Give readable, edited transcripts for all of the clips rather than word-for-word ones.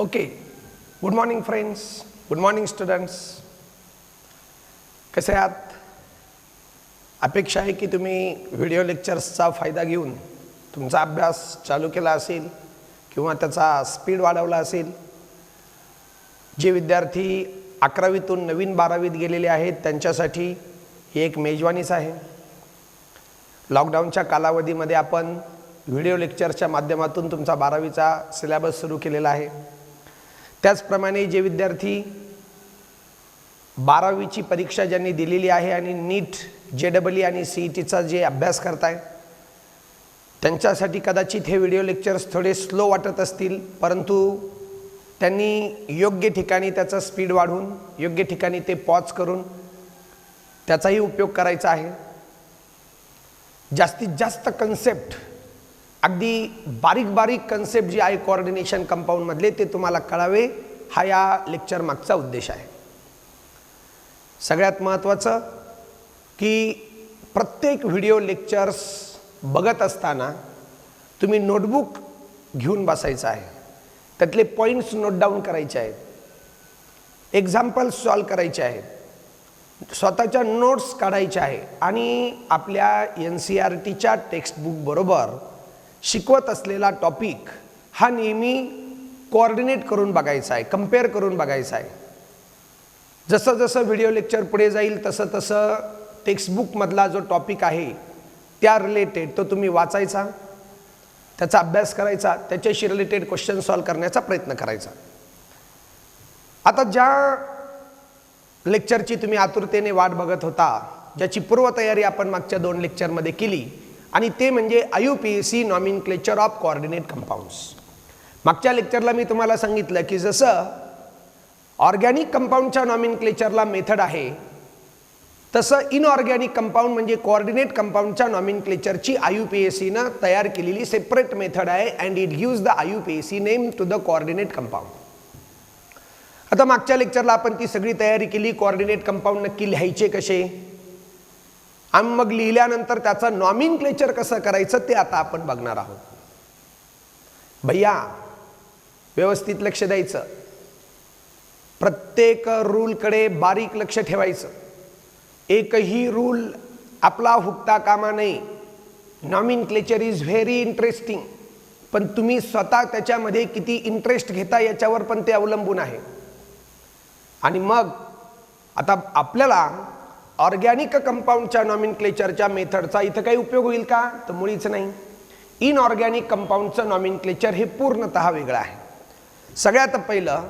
Okay, good morning friends, good morning students. कसे आहात? अपेक्षा आहे की तुम्ही व्हिडिओ लेक्चर्सचा फायदा घेऊन तुमचा अभ्यास चालू केला असेल किंवा त्याचा स्पीड वाढवला असेल. जे विद्यार्थी 11वीतून नवीन 12वीत गेलेले आहेत त्यांच्यासाठी ही एक मेजवानीच आहे. लॉकडाऊनच्या कालावधीमध्ये आपण व्हिडिओ लेक्चरच्या माध्यमातून तुमचा 12वीचा सिलेबस सुरू केलेला आहे. त्याचप्रमाणे जे विद्यार्थी 12वीची परीक्षा ज्यांनी दिलेली आहे आणि नीट JEE आणि CETचा जे अभ्यास करताय त्यांच्यासाठी कदाचित हे व्हिडिओ लेक्चर्स थोडे स्लो वाटत असतील, परंतु त्यांनी योग्य ठिकाणी त्याचा स्पीड वाढवून योग्य ठिकाणी ते पॉज करून त्याचाही उपयोग करायचा आहे. जास्तीत जास्त कन्सेप्ट, अगदी बारीक बारीक कन्सेप्ट जे आहे कोऑर्डिनेशन कंपाऊंड मधले ते तुम्हाला कळावे, हा या लेक्चर मागचा उद्देश आहे. सगळ्यात महत्त्वाचं की प्रत्येक व्हिडिओ लेक्चर्स बघत असताना तुम्ही नोटबुक घेऊन बसायचं आहे. त्यातले पॉइंट्स नोट डाऊन करायचे आहेत, एक्झाम्पल्स सॉल्व करायचे आहेत, स्वतःच्या नोट्स काढायच्या आहे आणि आपल्या NCERTच्या टेक्स्टबुक बरोबर शिकवत असलेला टॉपिक हा नेहमी कोऑर्डिनेट करून बघायचा आहे, कंपेअर करून बघायचा आहे. जसं जसं व्हिडिओ लेक्चर पुढे जाईल तसं तसं टेक्स्टबुकमधला जो टॉपिक आहे त्या रिलेटेड तो तुम्ही वाचायचा, त्याचा अभ्यास करायचा, त्याच्याशी रिलेटेड क्वेश्चन सॉल्व करण्याचा प्रयत्न करायचा. आता ज्या लेक्चरची तुम्ही आतुरतेने वाट बघत होता, ज्याची पूर्वतयारी आपण मागच्या 2 लेक्चरमध्ये केली, आणि ते म्हणजे IUPAC nomenclature of coordinate compounds. मागच्या लेक्चरला मी तुम्हाला सांगितलं की जसं ऑर्गॅनिक कंपाऊंडच्या नॉमेनक्लेचरला मेथड आहे तसं इनऑर्गॅनिक कंपाऊंड म्हणजे कोऑर्डिनेट कंपाऊंडच्या नॉमेनक्लेचरची IUPACनं तयार केलेली सेपरेट मेथड आहे and it gives the IUPAC name to the coordinate compound. आता मागच्या लेक्चरला आपण ती सगळी तयारी केली, कोऑर्डिनेट कंपाऊंड नक्की लिहायचे कसे आणि मग लिहिल्यानंतर त्याचं नॉमेनक्लेचर कसं करायचं ते आता आपण बघणार आहोत. भैया व्यवस्थित लक्ष द्यायचं, प्रत्येक रूलकडे बारीक लक्ष ठेवायचं, एकही रूल आपला हुकता कामा नये. नॉमेनक्लेचर इज व्हेरी इंटरेस्टिंग, पण तुम्ही स्वतः त्याच्यामध्ये किती इंटरेस्ट घेता याच्यावर पण ते अवलंबून आहे. आणि मग आता आपल्याला ऑर्गॅनिक कंपाऊंडच्या नॉमेनक्लेचरच्या मेथडचा इथं काही उपयोग होईल का? तर मुळीच नाही. इनऑर्गॅनिक कंपाऊंडचं नॉमेनक्लेचर हे पूर्णतः वेगळं आहे. सगळ्यात पहिलं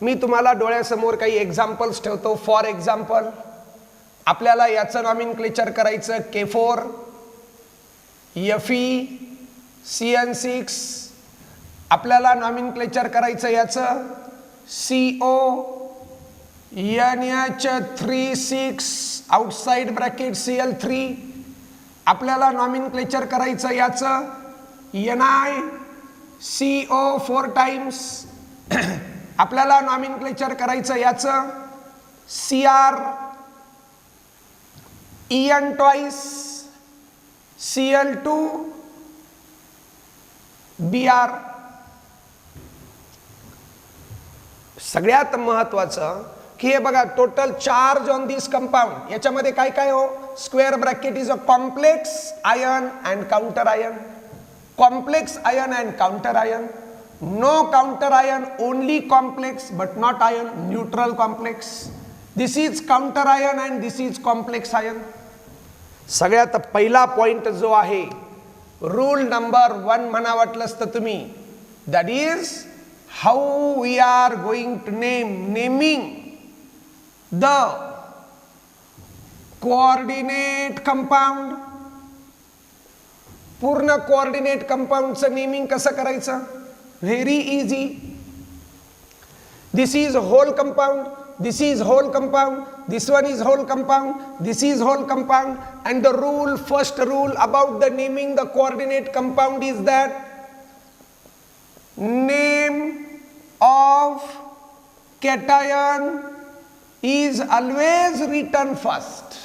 मी तुम्हाला डोळ्यासमोर काही एक्झाम्पल्स ठेवतो. फॉर एक्झाम्पल आपल्याला याचं नॉमेनक्लेचर करायचं K4, Fe, CN6. आपल्याला नॉमेनक्लेचर करायचं याचं CO, NH36 outside bracket Cl3. आपल्याला नॉमेनक्लेचर करायचं याचं NiCO 4 टाइम्स. आपल्याला नॉमेनक्लेचर करायचं याचं Cr En twice Cl2 Br. सगळ्यात महत्वाचं की हे बघा, total charge on this compound. याच्यामध्ये काय काय हो? Square bracket is a complex ion and counter ion. Complex ion and counter ion. No counter ion, only complex but not ion. Neutral complex. This is counter ion and this is complex ion. सगळ्यात पहिला point जो आहे, rule number 1 म्हणा वाटलंच तर तुम्ही, that is how we are going to naming the coordinate compound. पूर्ण coordinate कंपाऊंडचं नेमिंग कसं करायचं? Very easy. This is whole compound, this is whole compound, this one is whole compound, this is whole compound, and the rule, first rule about the naming the coordinate compound is that name of cation is always written first.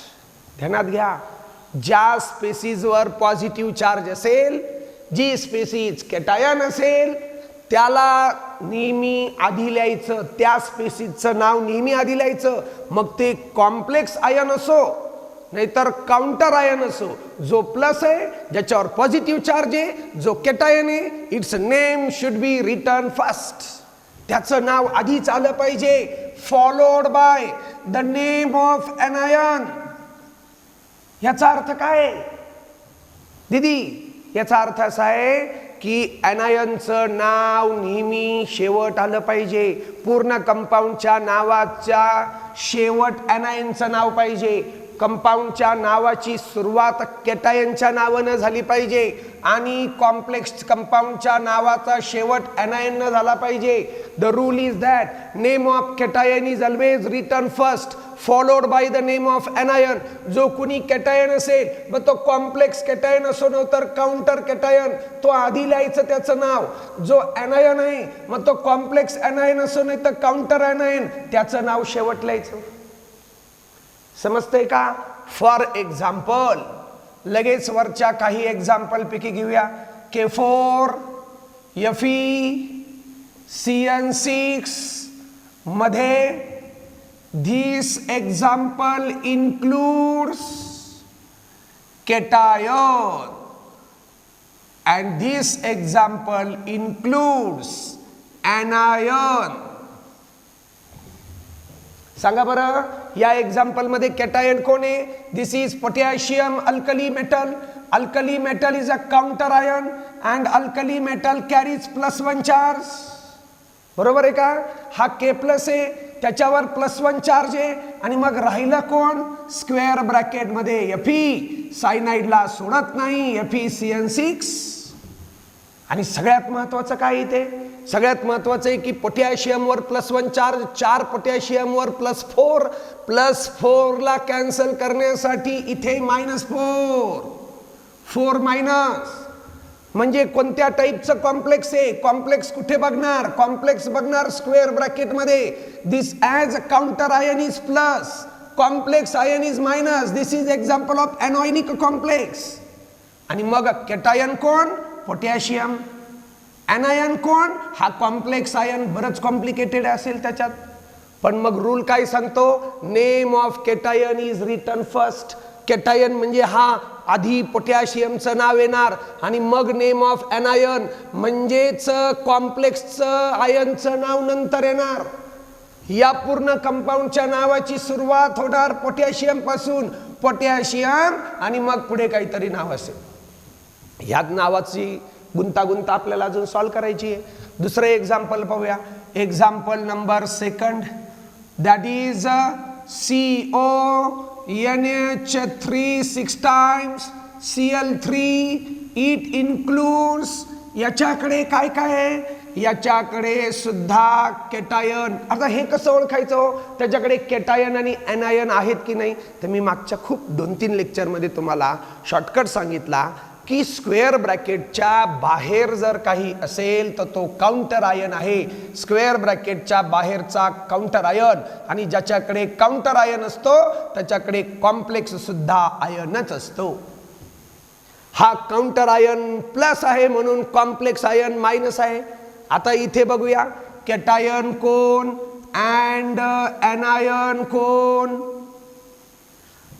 ध्यानात घ्या, ज्या स्पेसिसवर positive charge असेल, जी spaces cation असेल त्याला नेहमी आधी लिहायचं, त्या स्पेसिसचं नाव नेहमी आधी लिहायचं. मग ते कॉम्प्लेक्स आयन असो नाहीतर काउंटर आयन असो, जो प्लस आहे ज्याच्यावर पॉझिटिव्ह चार्ज आहे, जो कॅटायन आहे, its name should be written first. त्याचं नाव आधीच आलं पाहिजे, followed by the name of anion. याचा अर्थ काय दीदी? याचा अर्थ असा आहे की एनायनचं नाव नेहमी शेवट आलं पाहिजे. पूर्ण कंपाऊंडच्या नावाच्या शेवट एनायनचं नाव पाहिजे. कंपाऊंडच्या नावाची सुरुवात कॅटायनच्या नावानं झाली पाहिजे आणि कॉम्प्लेक्स कंपाऊंडच्या नावाचा शेवट एनायननं झाला पाहिजे. The rule is that name of cation is always written first followed by the name of anion. जो कुणी कॅटायन असेल, मग तो कॉम्प्लेक्स कॅटायन असो न तर काउंटर कॅटायन, तो आधी लिहायचं त्याचं नाव. जो एनायन आहे, मग तो कॉम्प्लेक्स एनायन असो नाही तर काउंटर एनायन, त्याचं नाव शेवट लिहायचं. समजतंय का? फॉर एक्झाम्पल, लगेच वरच्या काही एक्झाम्पल पैकी घेऊया. K4 FeCN6 मध्ये this example includes cation and this example includes anion. सांगा बरं, या एक्झाम्पल मध्ये कॅटायन कोण आहे? This is potassium alkali metal. Alkali metal is a counter ion and alkali metal carries +1 charge. बरोबर आहे का? हा K प्लस आहे, त्याच्यावर +1 चार्ज आहे. आणि मग राहिलं कोण? स्क्वेअर ब्रॅकेट मध्ये Fe. सायनाइडला सोडत नाही, FeCN6. आणि सगळ्यात महत्वाचं काय इथे? सगळ्यात महत्वाचं आहे की पोटॅशियमवर +1 चार्ज, 4 पोटॅशियमवर +4. +4 ला कॅन्सल करण्यासाठी इथे -4. 4 मायनस म्हणजे कोणत्या टाईपचं कॉम्प्लेक्स आहे? कॉम्प्लेक्स कुठे बघणार? कॉम्प्लेक्स बघणार स्क्वेअर ब्रॅकेट मध्ये. This as counter ion is plus, complex ion is minus. This is example of anionic complex. आणि मग कॅटायन कोण? पोटॅशियम. एनायन कोण? हा कॉम्प्लेक्स आयन. बरंच कॉम्प्लिकेटेड असेल त्याच्यात, पण मग रूल काय सांगतो? Name of cation is written first. Cation म्हणजे हा आधी पोटॅशियमचं नाव येणार आणि मग नेम ऑफ एनायन म्हणजेच कॉम्प्लेक्सचं आयनचं नाव नंतर येणार. या पूर्ण कंपाऊंडच्या नावाची सुरुवात होणार पोटॅशियम पासून. पोटॅशियम आणि मग पुढे काहीतरी नाव असेल. ह्याच नावाची गुंतागुंत आपल्याला अजून सॉल्व्ह करायची आहे. दुसरं एक्झाम्पल पाहूया. Example number 2, that is CONH3 6 times Cl3. It includes, याच्याकडे काय काय आहे? याच्याकडे सुद्धा कॅटायन. आता हे कसं ओळखायचं? त्याच्याकडे कॅटायन आणि एनायन आहेत की नाही? तर मी मागच्या खूप 2-3 लेक्चरमध्ये तुम्हाला शॉर्टकट सांगितला की स्क्वेअर ब्रॅकेटच्या बाहेर जर काही असेल तर तो काउंटर आयन आहे. स्क्वेअर ब्रॅकेटच्या बाहेरचा काउंटर आयन, आणि ज्याच्याकडे काउंटर आयन असतो त्याच्याकडे कॉम्प्लेक्स सुद्धा आयनच असतो. हा काउंटर आयन प्लस आहे म्हणून कॉम्प्लेक्स आयन मायनस आहे. आता इथे बघूया, कॅटायन कोण अँड एनायन कोण?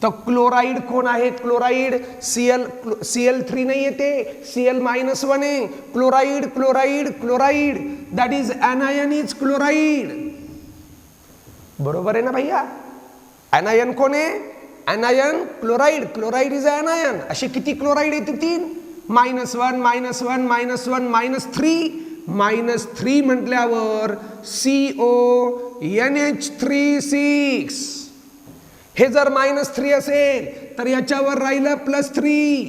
तर क्लोराइड कोण आहे? क्लोराइड Cl3 नाही येते, Cl-1 आहे. Chloride chloride chloride, that is anion is chloride. बरोबर आहे ना भैया? एनायन कोण आहे? Anion chloride. Chloride is anion. असे किती क्लोराइड येते? 3. -1 -1 -1 -3 म्हटल्यावर CONH3 6. हे जर -3 असेल तर याच्यावर राहिलं +3.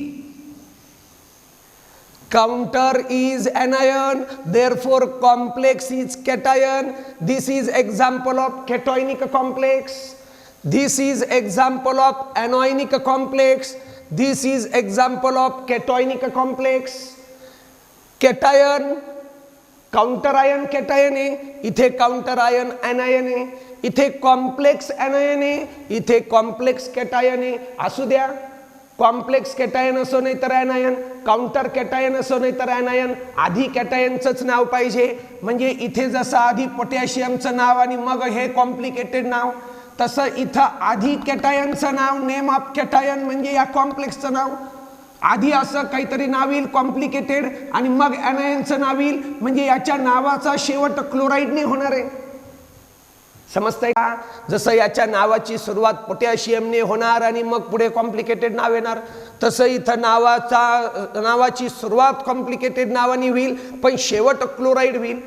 Counter is anion, therefore complex is cation. This is example of cationic complex. This is example of anionic complex. This is example of cationic complex. Cation counter ion cation आहे, इथे काउंटर आयन एनायन आहे. इथे complex anion आहे, इथे complex cation आहे. असू द्या, complex cation असो नाही तर ॲनायन, काउंटर कॅटायन असो नाही तर ॲनायन, आधी कॅटायनचंच नाव पाहिजे. म्हणजे इथे जसं आधी पोटॅशियमचं नाव आणि मग हे कॉम्प्लिकेटेड नाव, तसं इथं आधी कॅटायनचं नाव, नेम ऑफ कॅटायन म्हणजे या कॉम्प्लेक्सचं नाव, आधी असं काहीतरी नाव येईल कॉम्प्लिकेटेड आणि मग ॲनायनचं नाव येईल. म्हणजे याच्या नावाचा शेवट क्लोराईडने होणार आहे. समजतंय का? जसं याच्या नावाची सुरुवात पोटॅशियमने होणार आणि मग पुढे कॉम्प्लिकेटेड नाव येणार, तसं इथं नावाची सुरुवात कॉम्प्लिकेटेड नावाने होईल पण शेवट क्लोराईड होईल.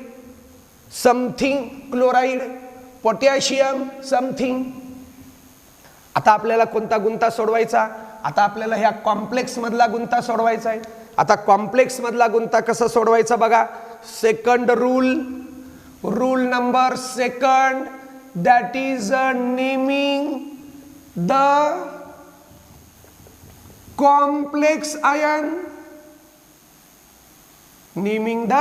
Something chloride, potassium something. आता आपल्याला कोणता गुंता सोडवायचा? आता आपल्याला ह्या कॉम्प्लेक्स मधला गुंता सोडवायचा आहे. आता कॉम्प्लेक्स मधला गुंता कसा सोडवायचा बघा. Second rule number second, that is naming the complex ion. Naming the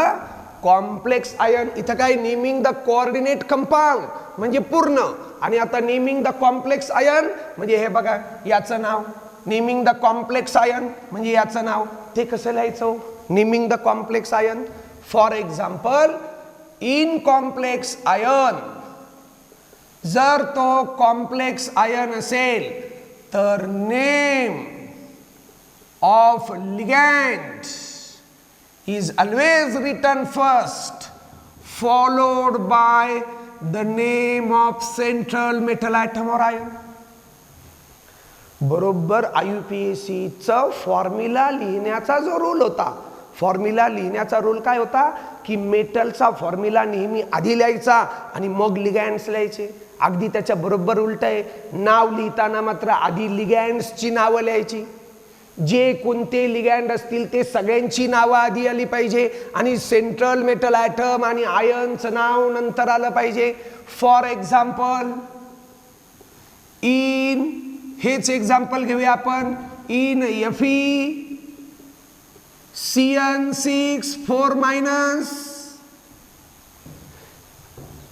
complex ion. इथं काय नेमिंग द कोऑर्डिनेट कंपाऊंड म्हणजे पूर्ण, आणि आता नेमिंग द कॉम्प्लेक्स आयन म्हणजे हे बघा याचं नाव. नेमिंग द कॉम्प्लेक्स आयन म्हणजे याचं नाव. ते कसं लिहायचं? Naming the complex ion. For example, in complex ion, जर तो कॉम्प्लेक्स आयन असेल तर name of ligand is always written first, followed by the name of central metal atom or ion. बरोबर IUPAC चा फॉर्म्युला लिहिण्याचा जो रूल होता, formula लिहिण्याचा रूल काय होता की मेटलचा फॉर्म्युला नेहमी आधी लिहायचा आणि मग लिगॅंड्स लिहायचे. अगदी त्याच्या बरोबर उलट आहे. नाव लिहिताना मात्र आधी लिगॅंड्सची नावं लिहायची. जे कोणते लिगॅंड असतील ते सगळ्यांची नावं आधी आली पाहिजे आणि सेंट्रल मेटल ॲटम आणि आयनचं नाव नंतर आलं पाहिजे. फॉर एक्झाम्पल, इन, हेच एक्झाम्पल घेऊया आपण. In Fe CN6 4-,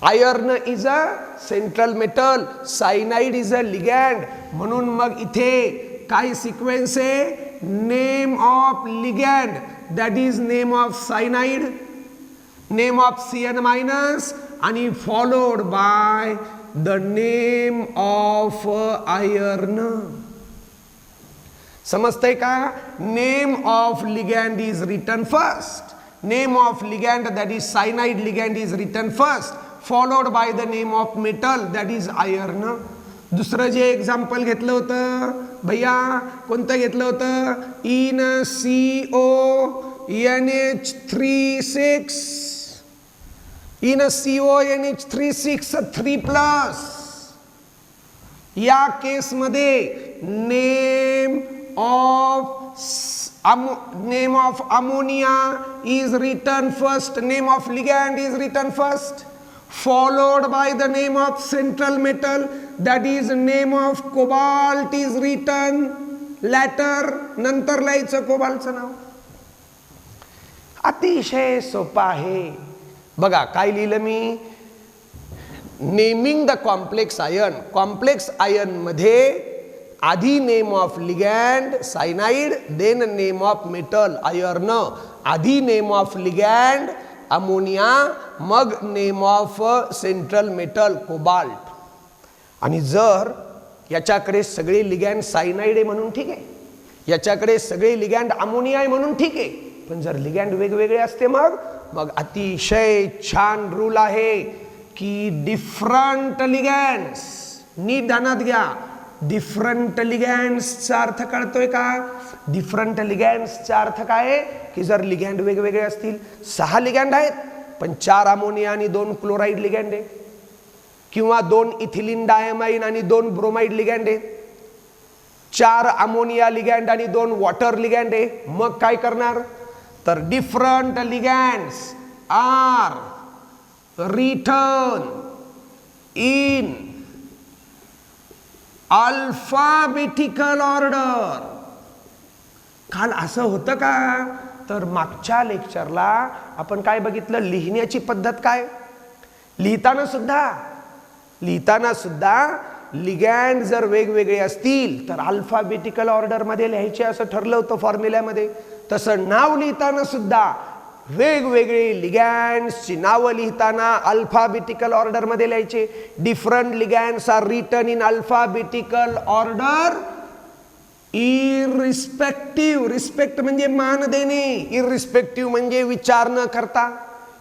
iron is a central metal, cyanide is a ligand. म्हणून मग इथे काय सिक्वेन्स आहे? Name of ligand, that is name of cyanide, name of Cn- आणि followed by the name of iron. समजतंय का? Name of ligand is written first, name of ligand that is cyanide ligand is written first, followed by the name of metal that is iron. दुसरं जे example घेतलं होतं भैया, कोणतं घेतलं होतं? In CONH36, in CONH36 3+. या केसमध्ये name of ammonia is written first, name of ligand is written first, followed by the name of central metal, that is name of cobalt is written later. नंतर लिहायचं कोबाल्टचं नाव. अतिशय सोपा आहे. बघा काय लिहिलं मी? Naming the complex ion. Complex ion मध्ये आधी name of ligand cyanide, then name of metal iron, आधी नेम ऑफ लिगॅंड अमोनिया, मग name of central metal cobalt. आणि जर याच्याकडे सगळे लिगॅंड सायनाइड आहे म्हणून ठीक आहे, याच्याकडे सगळे लिगॅंड अमोनिया आहे म्हणून ठीक आहे, पण जर लिगॅंड वेगवेगळे असते मग अतिशय छान रूल आहे की डिफरंट लिगॅंड्स, नीट ध्यानात घ्या, डिफरंट लिगॅंड्सचा अर्थ कळतोय का? डिफरंट लिगॅंड्सचा अर्थ काय आहे की जर लिगॅंड वेगवेगळे असतील, 6 लिगॅंड आहेत पण 4 अमोनिया आणि 2 क्लोराईड लिगॅंड आहे, किंवा 2 इथिलीन डायमाइन आणि 2 ब्रोमाइड लिगॅंड आहे, 4 अमोनिया लिगॅंड आणि 2 वॉटर लिगॅंड आहे, मग काय करणार? तर different ligands are written in alphabetical order. काल असं होतं का? तर मागच्या लेक्चरला आपण काय बघितलं? लिहिण्याची पद्धत काय? लिहिताना सुद्धा लिगॅंड जर वेगवेगळे असतील तर अल्फाबेटिकल ऑर्डरमध्ये लिहायचे असं ठरलं होतं फॉर्म्युल्यामध्ये. तसं नाव लिहिताना सुद्धा वेगवेगळे लिगॅंड्सची नावं लिहिताना अल्फाबेटिकल ऑर्डरमध्ये लिहायचे. Different ligands are written in alphabetical order irrespective. Respect म्हणजे मान देणे, इररिस्पेक्टिव्ह म्हणजे विचार न करता,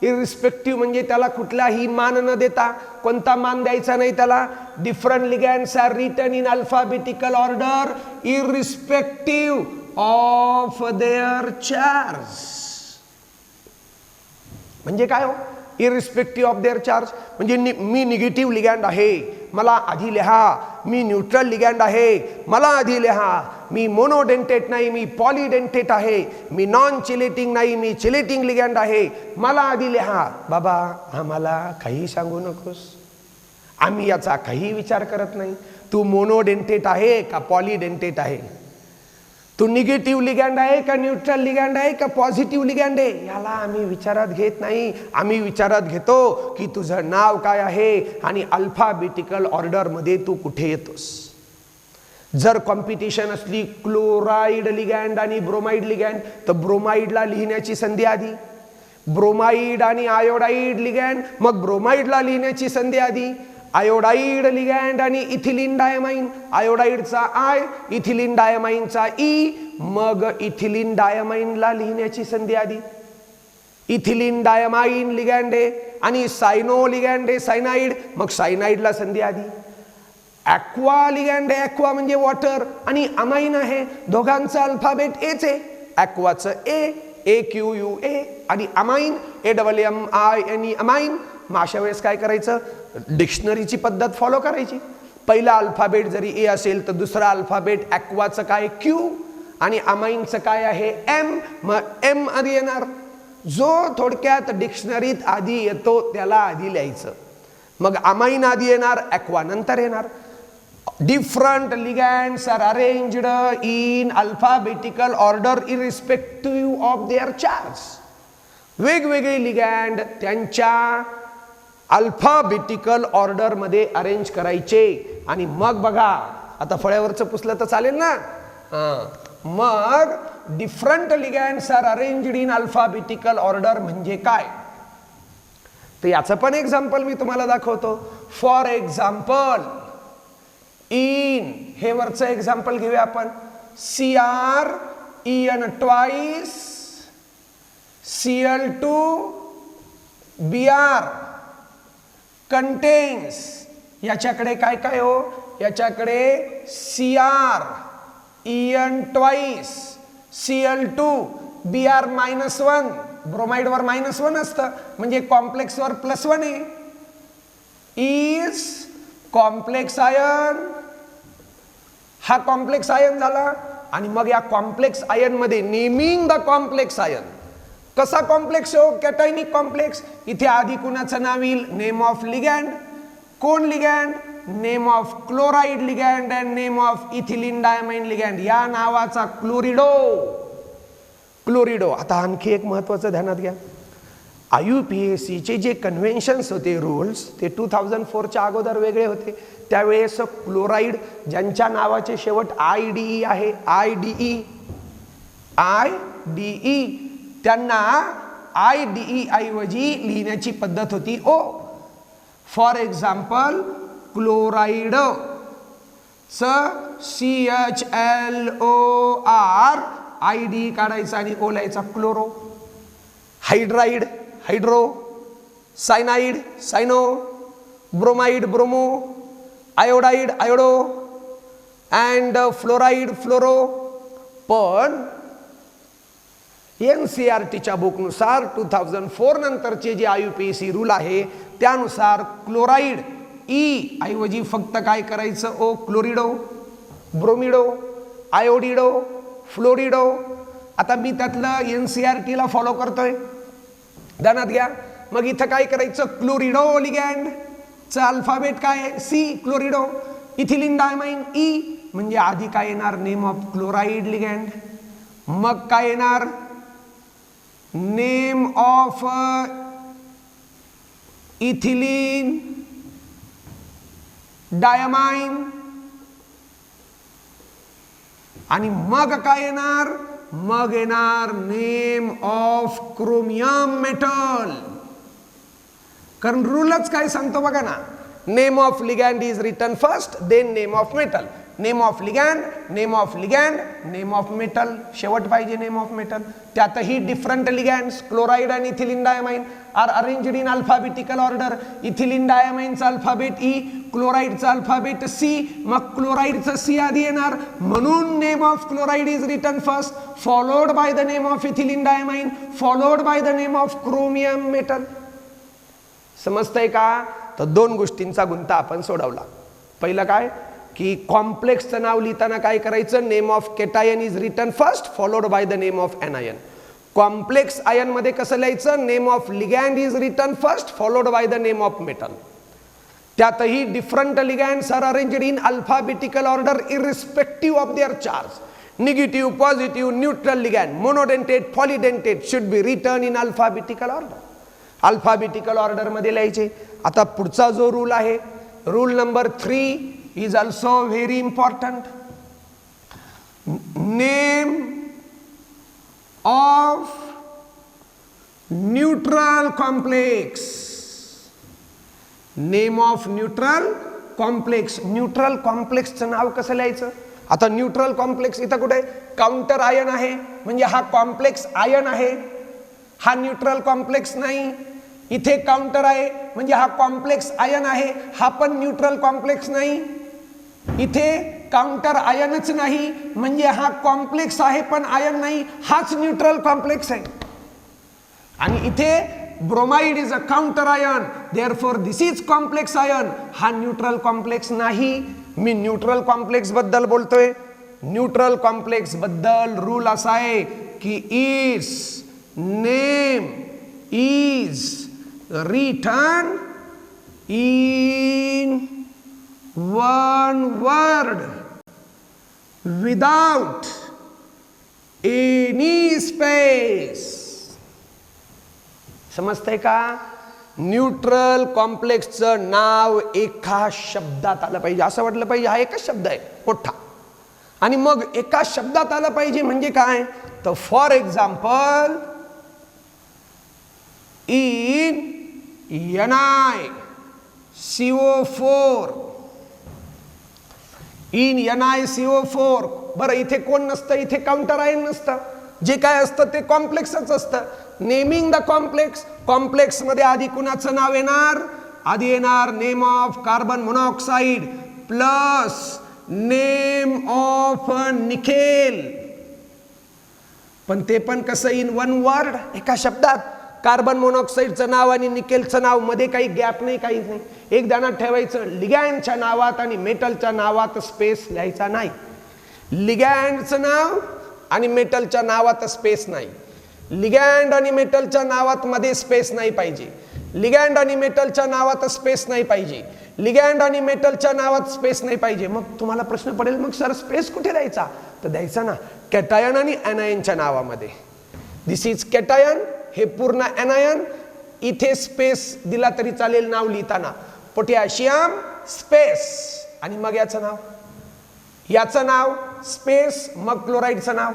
इररिस्पेक्टिव्ह म्हणजे त्याला कुठलाही मान न देता. कोणता मान द्यायचा नाही त्याला. Different ligands are written in alphabetical order irrespective of their charge. म्हणजे काय हो, इररिस्पेक्टिव्ह ऑफ देअर चार्ज म्हणजे मी निगेटिव्ह लिगॅंड आहे, मला आधी लिहा. मी न्यूट्रल लिगॅंड आहे, मला आधी लिहा. मी मोनोडेंटेट नाही, मी पॉलीडेंटेट आहे. मी नॉन चिलेटिंग नाही, मी चिलेटिंग लिगॅंड आहे, मला आधी लिहा. बाबा आम्हाला काही सांगू नकोस, आम्ही याचा काही विचार करत नाही. तू मोनोडेंटेट आहे का पॉलीडेंटेट आहे, तू निगेटिव्ह लिगॅंड आहे का न्यूट्रल लिगॅंड आहे का पॉझिटिव्ह लिगॅंड आहे, याला आम्ही विचारात घेत नाही. आम्ही विचारात घेतो की तुझं नाव काय आहे आणि अल्फाबेटिकल ऑर्डरमध्ये तू कुठे येतोस. जर कॉम्पिटिशन असली क्लोराईड लिगॅंड आणि ब्रोमाइड लिगॅंड तर ब्रोमाइडला लिहिण्याची संधी आधी, ब्रोमाइड आणि आयोडाइड लिगॅंड मग ब्रोमाइडला लिहिण्याची संधी आधी. आयोडाइड लिगॅंड आणि इथिलीन डायमाइन, आयोडाइडचा आय, इथिलीन डायमाइनचा ई, मग इथिलीन डायमाइनला लिहिण्याची संधी आधी. इथिलीन डायमाइन लिगॅंड आहे आणि सायनो लिगॅंड आहे सायनाइड, मग सायनाइडला संधी आधी. ॲक्वा लिगॅंड आहे, ॲक्वा म्हणजे वॉटर, आणि अमाइन आहे, दोघांचा अल्फाबेट एच आहे. ॲक्वाचं ए क्यू यू ए आणि अमाइन AMMINE अमाइन. मग अशा वेळेस काय करायचं, डिक्शनरीची पद्धत फॉलो करायची. पहिला अल्फाबेट जरी ए असेल तर दुसरा अल्फाबेट ॲक्वाचं काय क्यू आणि अमाइनचं काय आहे एम, मग एम आधी येणार. जो थोडक्यात डिक्शनरीत आधी येतो त्याला आधी लिहायचं, मग अमाइन आधी येणार, ॲक्वा नंतर येणार. Different ligands are arranged in alphabetical order irrespective of their charge. वेगवेगळे लिगॅंड त्यांच्या अल्फाबेटिकल ऑर्डर मध्ये अरेंज करायचे. आणि मग बघा, आता फळ्यावरचं पुसलं तर चालेल ना. मग different ligands are arranged in alphabetical order म्हणजे काय, तर याचं पण एक्झाम्पल मी तुम्हाला दाखवतो. फॉर एक्झाम्पल इन, हे वरचं एक्झाम्पल घेऊया आपण. CrEn twice Cl2 Br contains, याच्याकडे काय काय हो, याच्याकडे CrEn twice Cl2 Br -1, bromide वर -1 असतं म्हणजे कॉम्प्लेक्स वर +1 आहे. इज कॉम्प्लेक्स आयन, हा कॉम्प्लेक्स आयन झाला. आणि मग या कॉम्प्लेक्स आयन मध्ये नेमिंग द कॉम्प्लेक्स आयन. कसा कॉम्प्लेक्स हो, कॅटायनिक कॉम्प्लेक्स. इथे आधी कुणाचं नाव येईल, नेम ऑफ लिगॅंड. कोण ligand, name of chloride ligand and name of ethylene diamine ligand. या नावाचा क्लोरिडो, क्लोरिडो. आता आणखी एक महत्वाचं ध्यानात घ्या. IUPAC चे जे कन्व्हेन्शन्स होते, रूल्स, ते 2004च्या अगोदर वेगळे होते. त्यावेळेस क्लोराइड ज्यांच्या नावाचे शेवट IDE आहे, IDE, त्यांना IDE ऐवजी लिहिण्याची पद्धत होती O. For example chloride CHLOR, IDE काढायचा आणि O लिहायचा chloro. Hydride hydro, cyanide cyano, bromide bromo, iodide iodo and fluoride fluoro. पण NCERTच्या बुकनुसार 2004 नंतरचे जे IUPAC रूल आहे त्यानुसार क्लोराइड ई ऐवजी फक्त काय करायचं, ओ क्लोरिडो, ब्रोमिडो, आयोडिडो, फ्लोरिडो. आता मी त्यातलं NCERTला फॉलो करतोय, ध्यानात घ्या. मग इथं काय करायचं, क्लोरिडो लिगॅंड चा अल्फाबेट काय आहे, C, क्लोरिडो. इथिलीन डायमाइन E म्हणजे आधी काय येणार, नेम ऑफ क्लोराइड लिगॅंड. मग काय येणार, नेम ऑफ इथिलीन डायमाइन, आणि मग काय येणार, मग येणार नेम ऑफ क्रोमियम मेटल. कारण रूलच काय सांगतो बघा ना, name of ligand is written first, then name of metal. Name of ligand, name of ligand, name of metal, शेवट पाहिजे नेम ऑफ मेटल. त्यातही डिफरंट लिगॅंड्स, क्लोराइड आणि ethylene diamine are arranged in alphabetical order. Ethylene डायमाइनचा alphabet E, क्लोराइडचा alphabet C, मग क्लोराइडचं C आधी येणार, म्हणून name of chloride is written first, followed by the name of ethylene diamine, followed by the name of chromium metal. समजतंय का? तर दोन गोष्टींचा गुंता आपण सोडवला. पहिलं काय की कॉम्प्लेक्सचं नाव लिहिताना काय करायचं, name of cation is written first followed by the name of anion. Complex ion मध्ये कसं लिहायचं, name of ligand is written first followed by the name of metal. त्यातही different ligands are arranged in alphabetical order irrespective of their charge. Negative, positive, neutral ligand, monodentate, polydentate should be written in alphabetical order. Alphabetical order मध्ये लिहायचे. आता पुढचा जो rule आहे, rule number 3 is also very important. Name of neutral complex. Name of neutral complex. Neutral कॉम्प्लेक्सचं नाव कसं लिहायचं? आता न्यूट्रल कॉम्प्लेक्स इथं कुठे काउंटर आयन आहे, म्हणजे हा कॉम्प्लेक्स आयन आहे, हा न्यूट्रल कॉम्प्लेक्स नाही. इथे काउंटर आहे म्हणजे हा कॉम्प्लेक्स आयन आहे, हा पण न्यूट्रल कॉम्प्लेक्स नाही. इथे काउंटर आयनच नाही म्हणजे हा कॉम्प्लेक्स आहे पण आयन नाही, हाच न्यूट्रल कॉम्प्लेक्स आहे. आणि इथे bromide is a counter ion, therefore this is complex ion, हा न्यूट्रल कॉम्प्लेक्स नाही. मी न्यूट्रल कॉम्प्लेक्स बद्दल बोलतोय. न्यूट्रल कॉम्प्लेक्स बद्दल रूल असा आहे की is name is written in one word without any space. समजतंय का? न्यूट्रल कॉम्प्लेक्सचं नाव एका शब्दात आलं पाहिजे. असं वाटलं पाहिजे हा एकच शब्द आहे मोठा, आणि मग एका शब्दात आलं पाहिजे म्हणजे काय, तर for example in NiCO4, in NiCO4. बरं इथे कोण नसतं, इथे काउंटर आयन नसतं, जे काय असतं ते कॉम्प्लेक्सच असतं. Naming the complex. कॉम्प्लेक्स मध्ये आधी कुणाचं नाव येणार, आधी येणार name of carbon monoxide plus name of nickel. पण ते पण कसं, इन वन वर्ड, एका शब्दात. कार्बन मोनॉक्साईडचं नाव आणि निकेलचं नाव मध्ये काही गॅप नाही, काहीच नाही. एक ध्यानात ठेवायचं, लिगॅंडच्या नावात आणि मेटलच्या नावात स्पेस लिहायचा नाही. लिगॅंडचं नाव आणि मेटलच्या नावात स्पेस नाही. लिगॅंड आणि मेटलच्या नावात मध्ये स्पेस नाही पाहिजे. लिगॅंड आणि मेटलच्या नावात स्पेस नाही पाहिजे. लिगॅंड आणि मेटलच्या नावात स्पेस नाही पाहिजे. मग तुम्हाला प्रश्न पडेल, मग सर स्पेस कुठे द्यायचा? तर द्यायचा ना कॅटायन आणि एनायनच्या नावामध्ये. दिस इज कॅटायन, हे पूर्ण एनायन. इथे स्पेस दिला तरी चालेल नाव लिहिताना. पोटॅशियम स्पेस, आणि मग याचं नाव स्पेस, मग क्लोराइडचं नाव.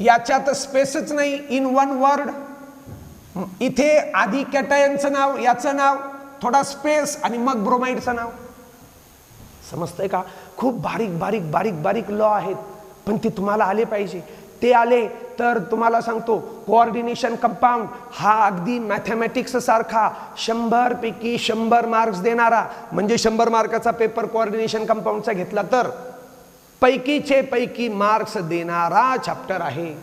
याच्यात स्पेसच नाही, इन वन वर्ड. इथे आधी कॅटायनचं नाव, याचं नाव, थोडा स्पेस, आणि मग ब्रोमाइडचं नाव. समजतंय का? खूप बारीक बारीक बारीक बारीक लॉ आहेत, पण ते तुम्हाला आले पाहिजे. ते आले तर तुम्हाला सांगतो, कोऑर्डिनेशन कंपाऊंड हा अगदी मॅथमॅटिक्स सारखा 100 पैकी 100 मार्क्स देणारा, म्हणजे 100 मार्काचा पेपर कोऑर्डिनेशन कंपाऊंडचा घेतला तर पैकीचे पैकी मार्क्स देणारा चॅप्टर आहे.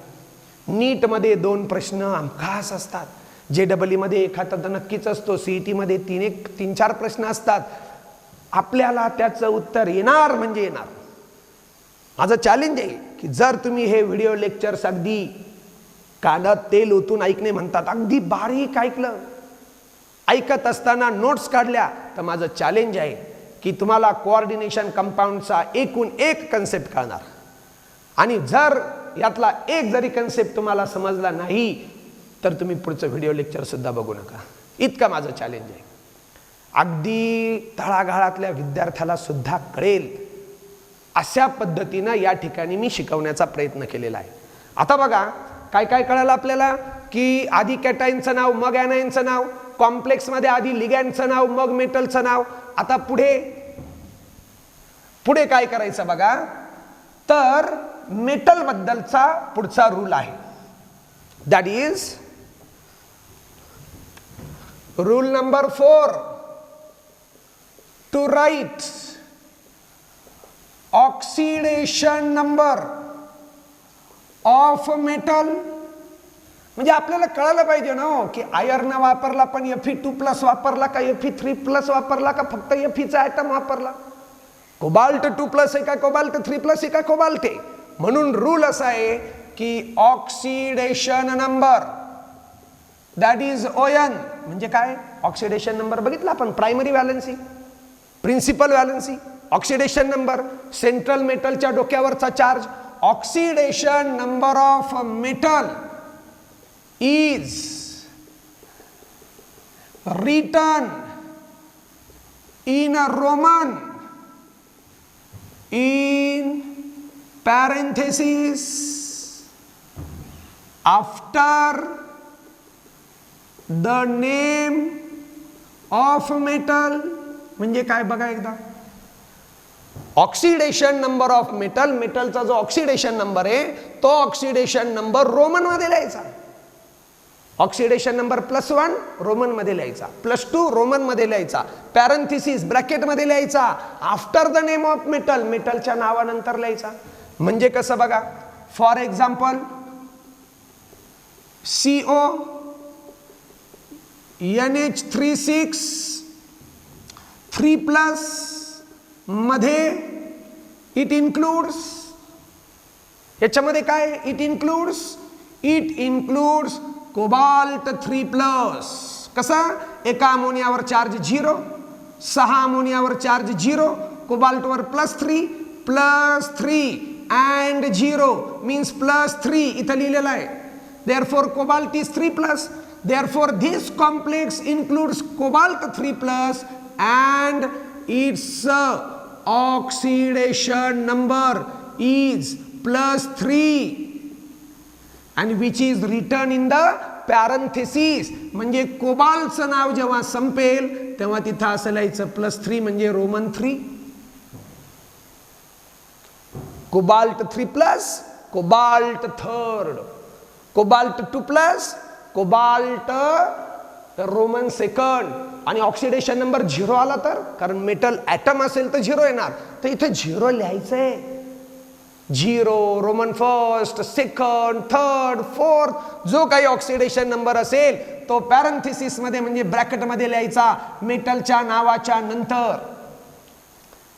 नीट मध्ये 2 प्रश्न हमखास असतात, JEE मध्ये एखादा तर नक्कीच असतो, CET मध्ये 3-4 प्रश्न असतात. आपल्याला त्याचं उत्तर येणार म्हणजे येणार. माझं चॅलेंज आहे की जर तुम्ही हे व्हिडिओ लेक्चर्स अगदी कानात तेल ओतून ऐकणे म्हणतात, अगदी बारीक ऐकलं, ऐकत असताना नोट्स काढल्या, तर माझं चॅलेंज आहे की तुम्हाला कोऑर्डिनेशन कंपाऊंडचा एकूण एक कन्सेप्ट कळणार. आणि जर यातला एक जरी कन्सेप्ट तुम्हाला समजला नाही तर तुम्ही पुढचं व्हिडिओ लेक्चर सुद्धा बघू नका. इतका माझं चॅलेंज आहे. अगदी तळागाळातल्या विद्यार्थ्याला सुद्धा कळेल अशा पद्धतीनं या ठिकाणी मी शिकवण्याचा प्रयत्न केलेला आहे. आता बघा काय काय कळालं आपल्याला की आधी कॅटायनचं नाव मग ॲनायनचं नाव, कॉम्प्लेक्समध्ये आधी लिगँडचं नाव मग मेटलचं नाव. आता पुढे पुढे काय करायचं बघा, तर मेटल बद्दलचा पुढचा रूल आहे. That is rule number 4. To write oxidation number of metal. म्हणजे आपल्याला कळायला पाहिजे ना की आयर्न वापरला पण Fe2+ वापरला का Fe3+ वापरला का फक्त Feचा ॲटम वापरला, कोबाल्ट 2+ आहे का कोबाल्ट 3+ आहे का कोबाल्ट आहे. म्हणून रूल असा आहे की oxidation number that is ON. म्हणजे काय ऑक्सिडेशन नंबर बघितला आपण, primary valency, principal valency, oxidation number, central मेटलच्या डोक्यावरचा charge. Oxidation number of metal is written in a Roman in parentheses after the name of metal. म्हणजे काय बघा एकदा, ऑक्सिडेशन नंबर ऑफ मेटल, मेटलचा जो ऑक्सिडेशन नंबर आहे तो ऑक्सिडेशन नंबर रोमन मध्ये लिहायचा. ऑक्सिडेशन नंबर +1 रोमन मध्ये लिहायचा, +2 रोमन मध्ये लिहायचा, पॅरेंथेसिस ब्रॅकेट मध्ये लिहायचा, after the name of metal, मेटलच्या नावानंतर लिहायचा. म्हणजे कसं बघा, फॉर एक्झाम्पल CO NH36 3+ मध्ये इट इन्क्लूड्स, याच्यामध्ये काय इट इन्क्लूड्स कोबाल्ट 3+. कसा, एका अमोनियावर चार्ज 0, 6 अमोनियावर चार्ज 0, कोबाल्टवर +3 अँड 0 मीन्स +3 इथं लिहिलेलं आहे. Therefore cobalt is 3+. Therefore this complex includes cobalt 3+ and it's oxidation number is +3 and which is written in the parentheses. म्हणजे कोबाल्टचं नाव जेव्हा संपेल तेव्हा तिथं असं लिहायचं +3 म्हणजे Roman 3. Cobalt 3+, cobalt 3rd, cobalt 2+, cobalt Roman 2nd. आणि ऑक्सिडेशन नंबर 0 आला तर, कारण मेटल ॲटम असेल तर 0 येणार, तर इथं 0 लिहायचंय. 0 Roman 1st, 2nd, 3rd, 4th जो काही ऑक्सिडेशन नंबर असेल तो पॅरेंथेसिस मध्ये म्हणजे ब्रॅकेट मध्ये लिहायचा मेटलच्या नावाच्या नंतर.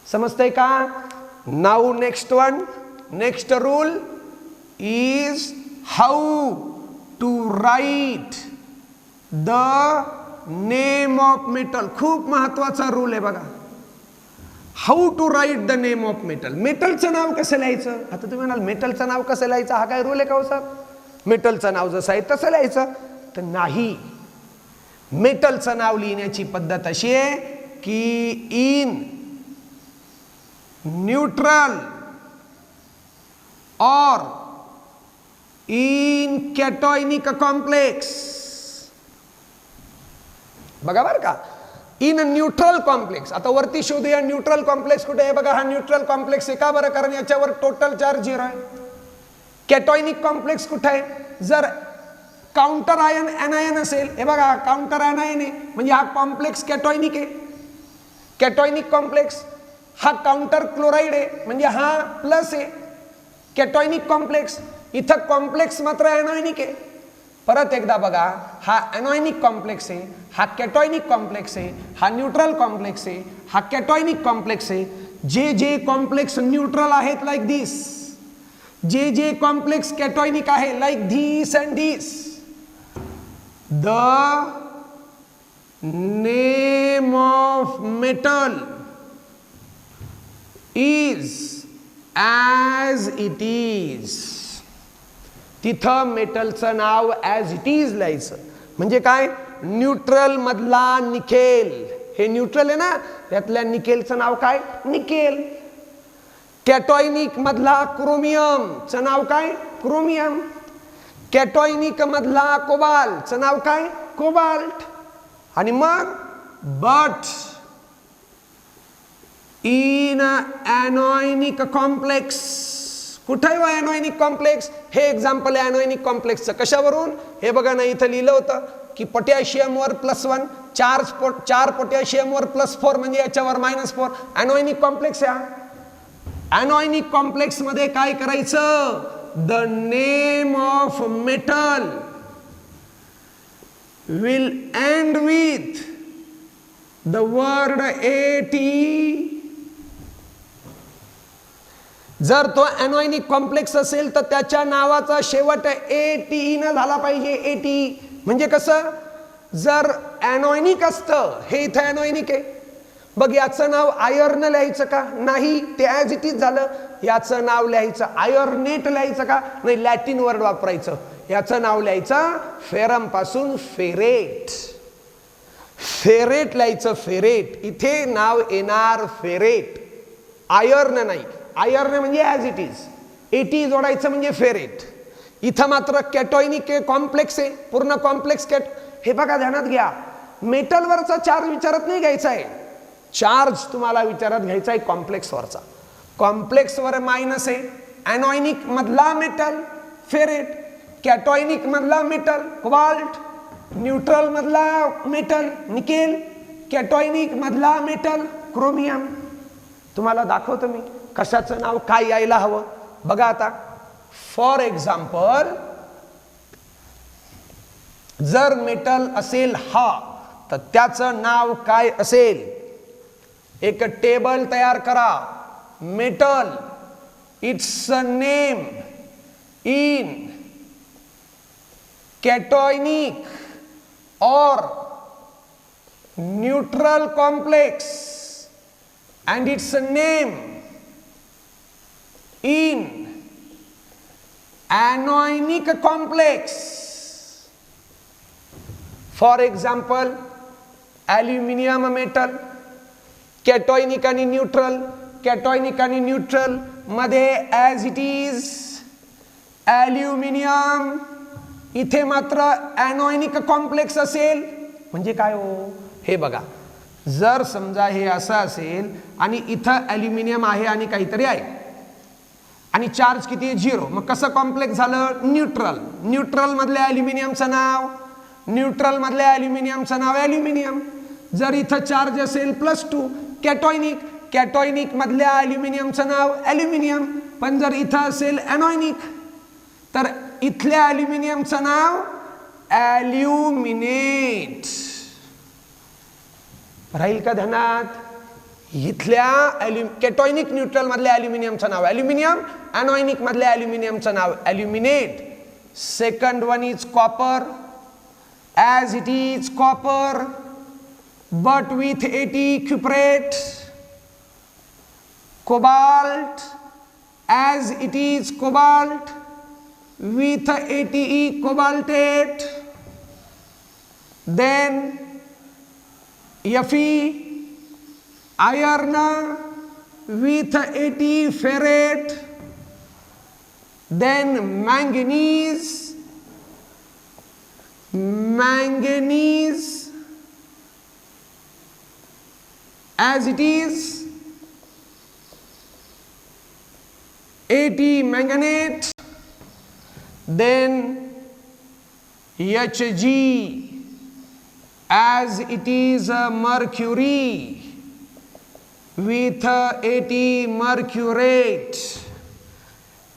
समजतंय का? Now next rule is how to write the name of metal. खूप महत्वाचा रूल आहे बघा, how to write the name of metal. मेटलचं नाव कसं लिहायचं. आता तुम्ही म्हणाल मेटलचं नाव कसं लिहायचं, हा काय रूल आहे का हो सर, मेटलचं नाव जसं आहे तसं लिहायचं. तर नाही, मेटलचं नाव लिहिण्याची पद्धत अशी आहे की इन न्यूट्रल और इन कॅटॉयनिक कॉम्प्लेक्स. बघा बरं का, इन न्यूट्रल कॉम्प्लेक्स. आता वरती शोधूया न्यूट्रल कॉम्प्लेक्स कुठे आहे. बघा हा न्यूट्रल कॉम्प्लेक्स आहे का बरं, कारण याच्यावर टोटल चार्ज 0 आहे. कॅटॉयनिक कॉम्प्लेक्स कुठे आहे, जर काउंटर आयन एनायन असेल, हे बघा काउंटर आयन आहे म्हणजे हा कॉम्प्लेक्स कॅटॉयनिक आहे. कॅटॉयनिक कॉम्प्लेक्स हा काउंटर क्लोराइड आहे म्हणजे हा प्लस आहे. कॅटॉयनिक कॉम्प्लेक्स, इथं कॉम्प्लेक्स मात्र एनायनिक आहे. परत एकदा बघा, हा एनायनिक कॉम्प्लेक्स आहे, हा कॅटॉयनिक कॉम्प्लेक्स आहे, हा न्यूट्रल कॉम्प्लेक्स आहे, हा कॅटॉयनिक कॉम्प्लेक्स आहे. जे कॉम्प्लेक्स न्यूट्रल आहेत लाईक दिस, जे कॉम्प्लेक्स कॅटॉयनिक आहे like this and this, the name of metal is as it is. तिथं मेटलचं नाव ॲज इट इज लिहायचं. म्हणजे काय, न्यूट्रल मधला निकेल हे न्यूट्रल आहे ना, यातल्या निकेलचं नाव काय? निकेल. कॅटॉयनिक मधला क्रोमियमचं नाव काय? क्रोमियम. कॅटॉयनिक मधला कोबाल्टचं नाव काय? कोबाल्ट. आणि मग बट इन ॲनॉयनिक कॉम्प्लेक्स, कुठे आहे ॲनॉयनिक कॉम्प्लेक्स? हे एक्झाम्पल आहे ॲनॉयनिक कॉम्प्लेक्सचं. कशावरून? हे बघा ना, इथं लिहिलं होतं की पोटॅशियम वर +1, 4 पोटॅशियम वर +4 म्हणजे याच्यावर -4. ॲनॉयनिक कॉम्प्लेक्स आहे. ॲनॉयनिक कॉम्प्लेक्स मध्ये काय करायचं? The name of metal will end with the word AT. जर तो ॲनॉयनिक कॉम्प्लेक्स असेल तर त्याच्या नावाचा शेवट AT न झाला पाहिजे. AT म्हणजे कसं? जर ॲनॉयनिक असतं, हे इथं ॲनॉयनिक आहे, बघ याचं नाव आयर्न लिहायचं का? नाही, ते ॲज इट इज झालं. याचं नाव लिहायचं आयर्नेट लिहायचं का? नाही, लॅटिन वर्ड वापरायचं. याचं नाव लिहायचं फेरम पासून फेरेट. फेरेट लिहायचं, फेरेट. इथे नाव येणार फेरेट, आयर्न नाही. आयर्न म्हणजे ॲज इट इज, AT जोडायचं म्हणजे फेरेट. इथं मात्र कॅटॉयनिक कॉम्प्लेक्स आहे, पूर्ण कॉम्प्लेक्स कॅट. हे बघा, ध्यानात घ्या, मेटलवरचा चार्ज विचारत नाही घ्यायचा आहे, चार्ज तुम्हाला विचारात घ्यायचा आहे कॉम्प्लेक्सवरचा. कॉम्प्लेक्सवर मायनस आहे. ॲनॉयनिक मधला मेटल फेरेट, कॅटॉयनिक मधला मेटल कोबाल्ट, न्यूट्रल मधला मेटल निकेल, कॅटॉयनिक मधला मेटल क्रोमियम. तुम्हाला दाखवतो मी कशाचं नाव काय यायला हवं. बघा आता, फॉर एक्झाम्पल, जर मेटल असेल हा, तर त्याचं नाव काय असेल? एक टेबल तयार करा. मेटल, इट्स नेम इन कॅटॉयनिक और neutral complex and its name in anionic complex. For example, aluminium metal, कॅटॉयनिक आणि न्यूट्रल. कॅटॉयनिक आणि न्यूट्रल मध्ये ॲज इट इज ॲल्युमिनियम. इथे मात्र ॲनॉयनिक कॉम्प्लेक्स असेल म्हणजे काय हो? हे बघा, जर समजा हे असं असेल आणि इथं ॲल्युमिनियम आहे आणि काहीतरी आहे आणि चार्ज किती आहे? 0. मग कसं कॉम्प्लेक्स झालं? न्यूट्रल. न्यूट्रल मधल्या ॲल्युमिनियमचं नाव, न्यूट्रल मधल्या ॲल्युमिनियमचं नाव ॲल्युमिनियम. जर इथं चार्ज असेल +2, कॅटॉयनिक. कॅटॉयनिक मधल्या ॲल्युमिनियमचं नाव ॲल्युमिनियम. पण जर इथं असेल ॲनॉयनिक, तर इथल्या ॲल्युमिनियमचं नाव ॲल्युमिनेट. राहील का ध्यानात? इथल्या कॅटॉयनिक न्यूट्रल मधल्या ॲल्युमिनियमचं नाव ॲल्युमिनियम, ॲनॉयनिक मधल्या ॲल्युमिनियमचं नाव aluminate. Second one is copper, as it is copper but with AT cuprate. Cobalt, as it is cobalt with ATE cobaltate. Then Fe, iron with ATE ferrate. Then manganese, as it is AT manganate. Then Hg, as it is mercury with AT mercurate.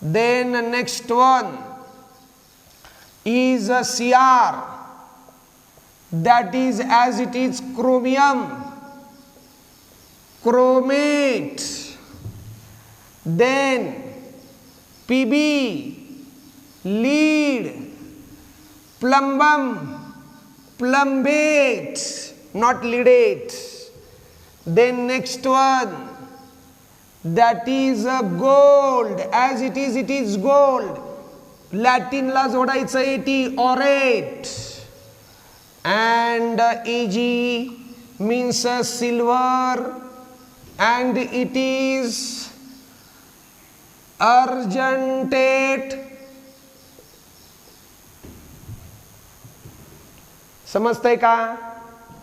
Then next one is Cr, that is as it is chromium, chromate. Then Pb, lead, plumbum, plumbate, not leadate. Then next one, that is gold, as it is gold. Latin ला जोडायचं AT, orate. And Eg, means silver and it is argentate. समजतंय का?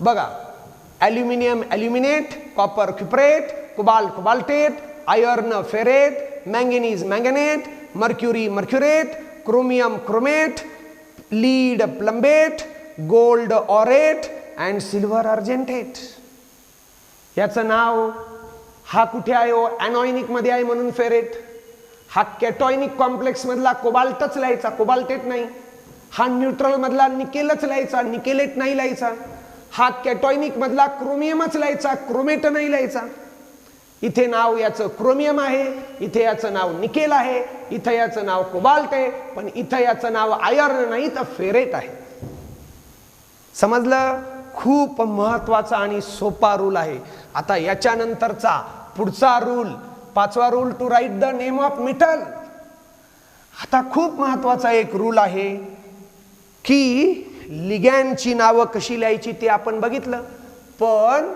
बघा, aluminium aluminate, copper cuprate, cobalt cobaltate, iron ferrate, manganese manganate, mercury mercurate, chromium chromate, lead plumbate, gold aurate and silver argentate. याचं नाव हा कुठे आहे हो? ॲनॉयनिक मध्ये आहे म्हणून फेरेट. हा कॅटॉयनिक कॉम्प्लेक्स मधला कोबाल्टच लिहायचा, कोबाल्टेट नाही. हा न्यूट्रल मधला निकेलच लिहायचा, निकेलेट नाही लिहायचा. हा कॅटॉयनिक मधला क्रोमियमच लिहायचा, क्रोमेट नाही लिहायचा. इथे नाव याचं क्रोमियम आहे, इथे याचं नाव निकेल आहे, इथं याचं नाव कोबाल्ट आहे, पण इथं याचं नाव आयर्न नाही तर फेरेट आहे. समजलं? खूप महत्वाचा आणि सोपा रूल आहे. आता याच्यानंतरचा पुढचा रूल, 5वा rule, to write the name of metal. आता खूप महत्वाचा एक रूल आहे की लिगॅंडची नावं कशी लिहायची ते आपण बघितलं, पण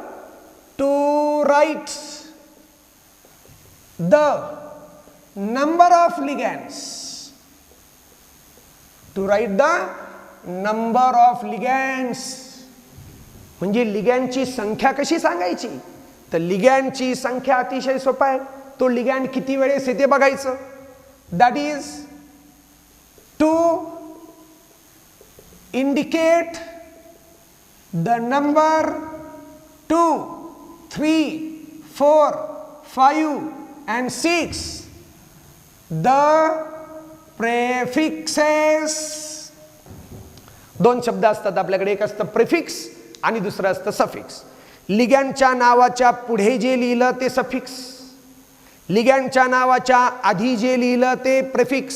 to write the number of ligands, to write the number of ligands म्हणजे लिगॅंडची संख्या कशी सांगायची? तर लिगॅंडची संख्या अतिशय सोपा आहे. तो लिगॅंड किती वेळेस येते बघायचं. That is to indicate the number 2, 3, 4, 5 and 6. The prefixes. दोन शब्द असतात आपल्याकडे, एक असतं प्रिफिक्स आणि दुसरं असतं सफिक्स. लिगॅंडच्या नावाच्या पुढे जे लिहिलं ते सफिक्स, लिगॅंडच्या नावाच्या आधी जे लिहिलं ते प्रिफिक्स.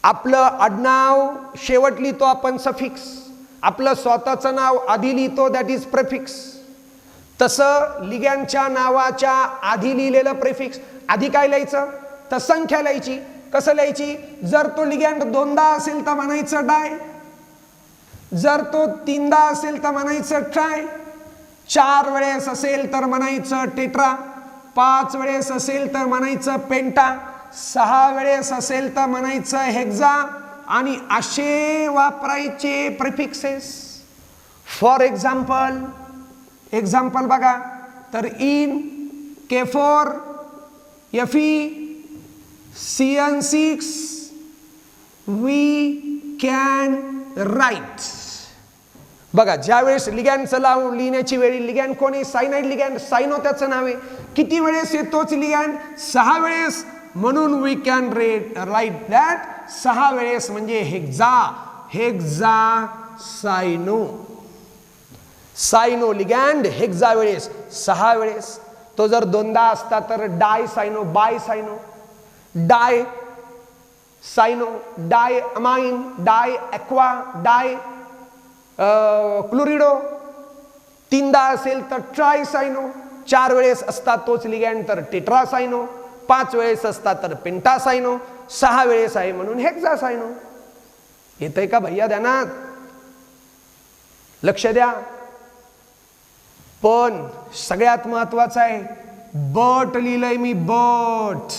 आपलं आडनाव शेवट लिहितो आपण सफिक्स, आपलं स्वतःचं नाव आधी लिहितो दॅट इज प्रेफिक्स. तसं लिगॅंडच्या नावाच्या आधी लिहिलेलं प्रेफिक्स, आधी काय लिहायचं तर संख्या लिहायची. कसं लिहायची? जर तो लिगॅंड 2दा असेल तर म्हणायचं डाय, जर तो 3दा असेल तर म्हणायचं ट्राय, 4 वेळेस असेल तर म्हणायचं टेट्रा, 5 वेळेस असेल तर म्हणायचं पेंटा, 6 वेळेस असेल तर म्हणायचं हेक्सा, आणि असे वापरायचे प्रिफिक्सेस. फॉर एक्झाम्पल, एक्झाम्पल बघा तर in K4 Fe CN6 we can write. बघा, ज्यावेळेस लिगॅंडचं नाव लिहिण्याची वेळी, लिगॅंड कोणी? सायनाइड लिगॅंड, सायनो त्याचं नाव आहे. किती वेळेस येतोच लिगॅंड? 6 वेळेस, म्हणून वी कॅन राईट दॅट 6 वेळेस म्हणजे हेक्सा, हेक्सा सायनो. सायनो लिगॅंड हेक्सा वेळेस, 6 वेळेस. तो जर 2दा असता तर डाय सायनो, बाय सायनो, डाय सायनो, डाय अमाइन, डाय एक्वा, डाय क्लोरिडो. 3दा असेल तर ट्राय सायनो, 4 वेळेस असता तोच लिगॅंड तर टेट्रा सायनो, 5 वेळेस असता तर पेंटा सायनो, 6 वेळेस आहे म्हणून हेक्सा सायनो. येतंय का भैया ध्यानात? लक्ष द्या. पण सगळ्यात महत्वाचं आहे बट लिहिलंय मी, बट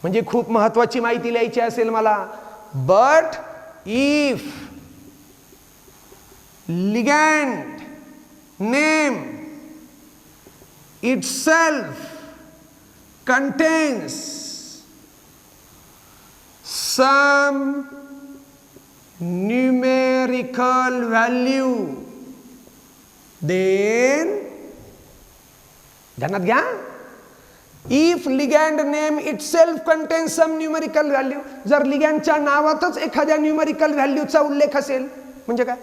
म्हणजे खूप महत्वाची माहिती लिहायची असेल मला. But if ligand name itself contains some numerical value, then ध्यानात घ्या, if ligand name itself contains some numerical value, जर लिगॅंडच्या नावातच एखाद्या न्यूमेरिकल व्हॅल्यूचा उल्लेख असेल म्हणजे काय?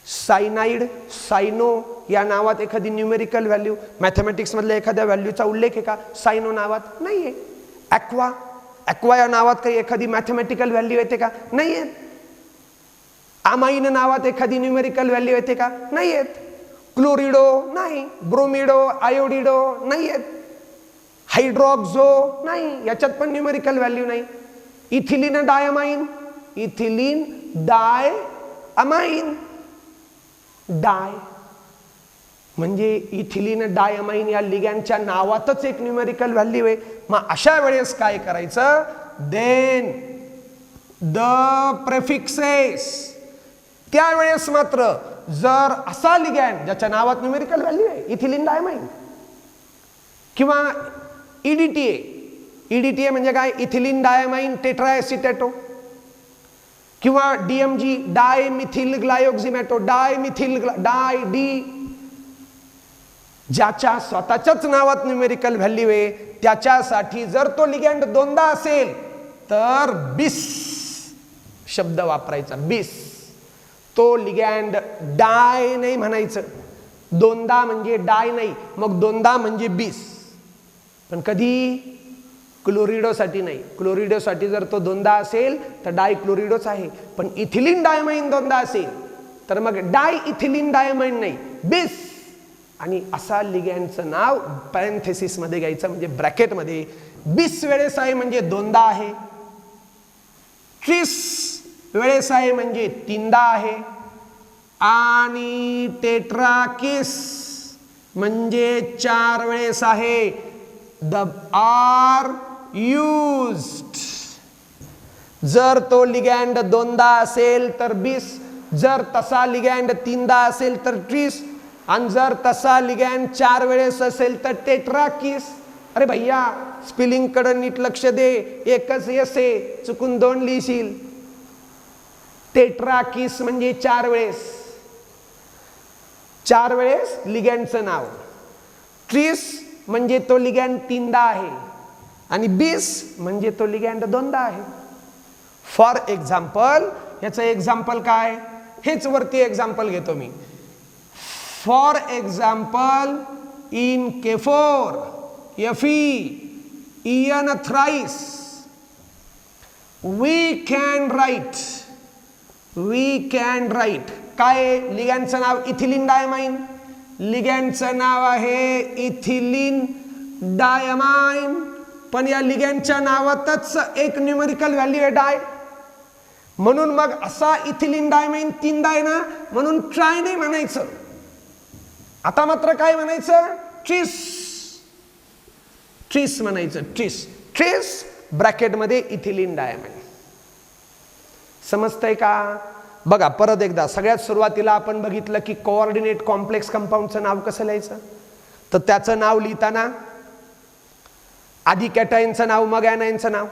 सायनाइड, सायनो या नावात एखादी न्यूमेरिकल व्हॅल्यू, मॅथमॅटिक्स मधल्या एखाद्या व्हॅल्यूचा उल्लेख आहे का? सायनो नावात नाहीये. ॲक्वा, ॲक्वा या नावात काही एखादी मॅथमॅटिकल व्हॅल्यू येते का? नाही येत. अमाइन नावात एखादी न्यूमेरिकल व्हॅल्यू येते का? नाही येत. क्लोरिडो नाही, ब्रोमिडो, आयोडिडो नाही येत, हायड्रॉक्झो नाही, याच्यात पण न्यूमेरिकल व्हॅल्यू नाही. इथिलीन डायअमाइन, इथिलीन डाय अमाइन. डाय म्हणजे इथिलीन डायमाइन या लिगँडच्या नावातच एक न्यूमेरिकल व्हॅल्यू आहे. मग अशा वेळेस काय करायचं, देन द प्रेफिक्सेस. त्यावेळेस मात्र जर असा लिगँड ज्याच्या नावात न्यूमेरिकल व्हॅल्यू आहे, इथिलीन डायमाइन किंवा ईडीटीए. ईडीटीए म्हणजे काय, इथिलीन डायमाइन टेट्राएसिटेटो, किंवा डीएमजी डायमिथिल ग्लायोक्सिमेटो, डाय डी. ज्याच्या स्वतःच्याच नावात न्यूमेरिकल व्हॅल्यू आहे त्याच्यासाठी जर तो लिगँड दोनदा असेल तर बिस शब्द वापरायचा. बिस. तो लिगँड डाय नाही म्हणायचं, दोनदा म्हणजे डाय नाही, मग दोनदा म्हणजे बिस. पण कधी क्लोरिडोसाठी नाही. क्लोरिडोसाठी जर तो दोनदा असेल तर डाय क्लोरिडोच आहे. पण इथिलीन डायमाइन दोनदा असेल तर मग डाय इथिलीन डायमाइन नाही, बिस. आणि असा लिगँडचं नाव पॅरेंथेसिस मध्ये घ्यायचं, म्हणजे ब्रॅकेट मध्ये. बिस वेळेस आहे म्हणजे दोनदा आहे, ट्रिस वेळेस आहे म्हणजे तीनदा आहे, आणि टेट्राकिस म्हणजे 4 वेळेस आहे. The are used. जर तो लिगँड दोनदा असेल तर बिस, जर तसा लिगँड तीनदा असेल तर ट्रिस, आणि जर तसा लिगँड 4 वेळेस असेल तर टेट्राकिस. अरे भैया स्पेलिंग कडे नीट लक्ष दे, एकच यस आहे, चुकून 2 लिहिशील. टेट्राकिस म्हणजे 4 वेळेस, 4 वेळेस लिगँडचं नाव. ट्रिस म्हणजे तो लिगँड तीनदा आहे, आणि बिस म्हणजे तो लिगँड दोनदा आहे. फॉर एक्झाम्पल, याचं एक्झाम्पल काय, हेच वरती एक्झाम्पल घेतो मी. For example, in K4 Fe ion thrice we can write काय, लिगँडचं नाव इथिलीन डायमाइन, लिगँडचं नाव आहे इथिलीन डायमाइन, पण या लिगँडच्या नावातच एक न्यूमेरिकल व्हॅल्यू आहे डाय. म्हणून मग असा इथिलीन डायमाइन तीनदा आहे ना, म्हणून ट्राय नाही म्हणायचं. आता मात्र काय म्हणायचं, ट्रिस म्हणायचं. ट्रिस ब्रॅकेट मध्ये इथिलीन डायमाइन. समजतंय का? बघा परत एकदा, सगळ्यात सुरुवातीला आपण बघितलं की कोऑर्डिनेट कॉम्प्लेक्स कंपाऊंडचं नाव कसं लिहायचं. तर त्याचं नाव लिहिताना आधी कॅटायनचं नाव मग ॲनायनचं नाव.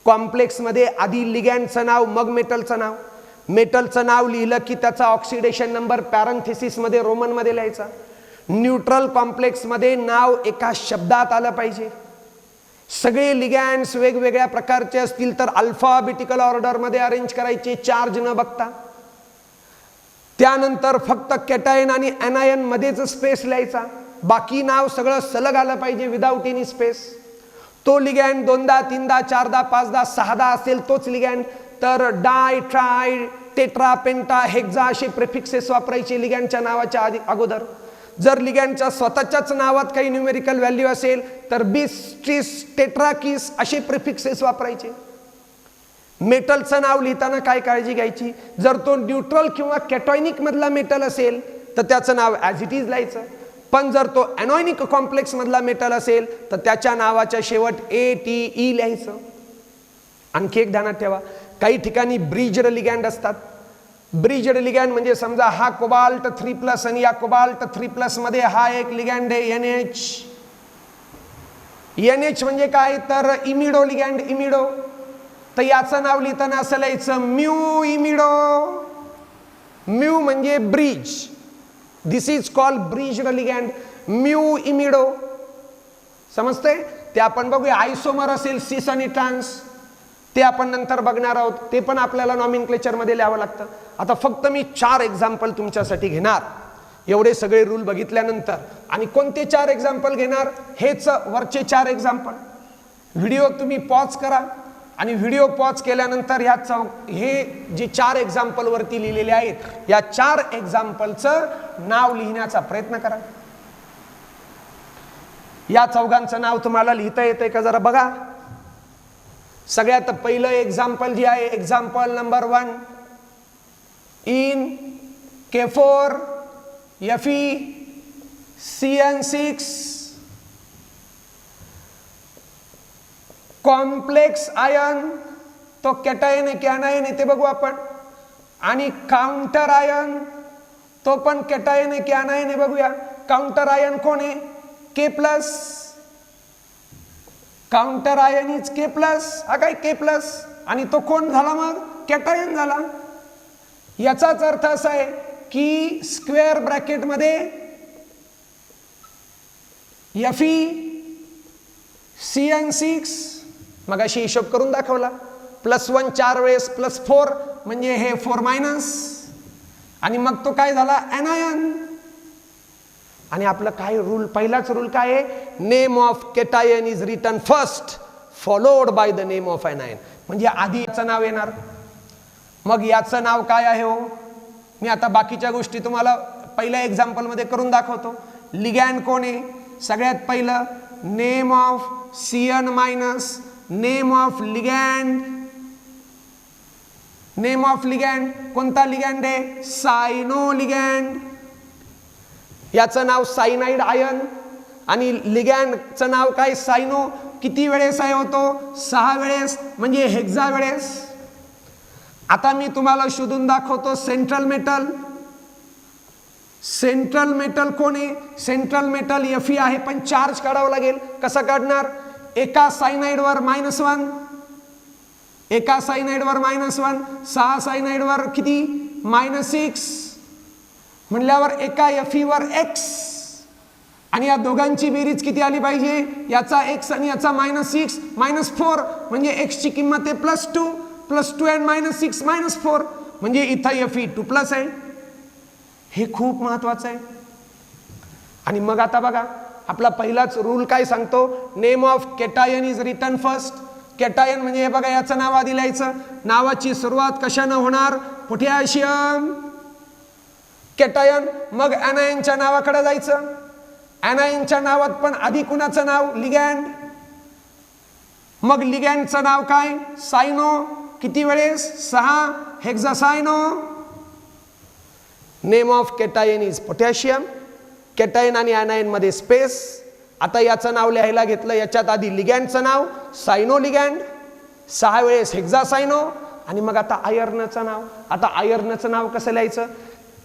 कॉम्प्लेक्स मध्ये आधी लिगँडचं नाव मग मेटलचं नाव. मेटलचं नाव लिहिलं की त्याचा ऑक्सिडेशन नंबर पॅरेंथेसिस मध्ये रोमन मध्ये लिहायचा. न्यूट्रल कॉम्प्लेक्स मध्ये नाव एका शब्दात आलं पाहिजे. सगळे लिगँड्स वेगवेगळ्या प्रकारचे असतील तर अल्फाबेटिकल ऑर्डर मध्ये अरेंज करायचे, चार्ज न बघता. त्यानंतर फक्त कॅटायन आणि ॲनायन मध्येच स्पेस लिहायचा, बाकी नाव सगळं सलग आलं पाहिजे विदाउट एनी स्पेस. तो लिगँड दोनदा तीनदा चारदा पाचदा सहादा असेल तोच लिगँड तर डाय ट्राय टेट्रा पेंटा हेक्झा असे प्रिफिक्सेस वापरायचे लिगँडच्या नावाच्या अगोदर. जर लिगँडच्या स्वतःच्याच नावात काही न्यूमेरिकल व्हॅल्यू असेल तर बिस ट्रिस टेट्राकिस असे प्रिफिक्सेस वापरायचे. मेटलचं नाव लिहिताना काय काळजी घ्यायची, जर तो न्यूट्रल किंवा कॅटॉयनिक मधला मेटल असेल तर त्याचं नाव ॲज इट इज लिहायचं. पण जर तो ॲनॉयनिक कॉम्प्लेक्स मधला मेटल असेल तर त्याच्या नावाच्या शेवट ATE लिहायचं. आणखी एक ध्यानात ठेवा, काही ठिकाणी ब्रिज्ड लिगँड असतात. ब्रिज्ड लिगँड म्हणजे समजा हा कोबाल्ट 3+ आणि या कोबाल्ट 3+ मध्ये हा एक लिगँड आहे NH. NH म्हणजे काय तर इमिडो लिगँड, इमिडो. तर याचं नाव लिहिताना असं लिहायचं म्यू इमिडो. म्यू म्हणजे bridge, this is called bridged ligand, mu imido. समजते? ते आपण बघूया. आयसोमर असेल सिस आणि ट्रान्स, ते आपण नंतर बघणार आहोत, ते पण आपल्याला नॉमेनक्लेचर मध्ये लिहावं लागतं. आता फक्त मी 4 एक्झाम्पल तुमच्यासाठी घेणार एवढे सगळे रूल बघितल्यानंतर. आणि कोणते 4 एक्झाम्पल घेणार, हेच वरचे 4 एक्झाम्पल. व्हिडिओ तुम्ही पॉज करा आणि व्हिडिओ पॉज केल्यानंतर हे जे 4 एक्झाम्पल वरती लिहिलेले आहेत या 4 एक्झाम्पलचं नाव लिहिण्याचा प्रयत्न करा. या चौघांचं नाव तुम्हाला लिहिता येतंय का जरा बघा. सगळ्यात पहिलं एक्झाम्पल जे आहे, example number 1, in K4 Fe CN6 complex ion तो कॅटायन आहे की अनायन आहे ते बघू आपण, आणि काउंटर आयन तो पण कॅटायन आहे की अनायन आहे बघूया. काउंटर आयन कोण आहे? K plus. Counter ion is K plus. हा काय K प्लस, आणि तो कोण झाला मग? कॅटायन झाला. याचाच अर्थ असा आहे की स्क्वेअर ब्रॅकेट मध्ये Fe CN6 मगाशी हिशोब करून दाखवला, +1 4 वेळेस +4 म्हणजे हे 4 मायनस, आणि मग तो काय झाला? एनायन. आणि आपलं काय रूल? पहिलाच रूल काय आहे? Name of cation is written first followed by the name of anion. म्हणजे आधी याचं नाव येणार, मग याचं नाव काय आहे हो? मी आता बाकीच्या गोष्टी तुम्हाला पहिल्या एक्झाम्पल मध्ये करून दाखवतो. लिगॅंड कोण आहे? सगळ्यात पहिलं name of Cn minus name of ligand. Name of ligand कोणता लिगॅंड आहे? सायनो लिगॅंड. याचं नाव सायनाइड आयन, आणि लिगॅंडचं नाव काय? सायनो. किती वेळेस आहे होतो? 6 वेळेस, म्हणजे हेक्सा वेळेस. आता मी तुम्हाला शोधून दाखवतो सेंट्रल मेटल. सेंट्रल मेटल कोण आहे? सेंट्रल मेटल Fe आहे, पण चार्ज काढावं लागेल. कसं काढणार? एका सायनाइडवर -1, एका सायनाइडवर -1, 6 सायनाइडवर किती? -6 म्हणल्यावर एका Fe वर x, आणि या दोघांची बेरीज किती आली पाहिजे? याचा x आणि याचा -6 -4, म्हणजे x ची किंमत आहे +2 +2 and -6 -4, म्हणजे इथं Fe 2+ आहे. हे खूप महत्वाचं आहे. आणि मग आता बघा, आपला पहिलाच रूल काय सांगतो? Name of cation is written first. Cation म्हणजे हे बघा, याचं नाव आधी लिहायचं. नावाची सुरुवात कशानं होणार? पोटॅशियम. कॅटायन. मग एनायनच्या नावाकडे जायचं. एनायनच्या नावात पण आधी कुणाचं नाव? लिगॅंड. मग लिगॅंडचं नाव काय? सायनो. किती वेळेस? 6 hexacyano. Name of cation is potassium. Cation आणि एनायन मध्ये स्पेस. आता याचं नाव लिहायला घेतलं, याच्यात आधी लिगॅंडचं नाव सायनो लिगॅंड, 6 वेळेस हेक्सासायनो, आणि मग आता आयर्नचं नाव. आता आयर्नचं नाव कसं लिहायचं?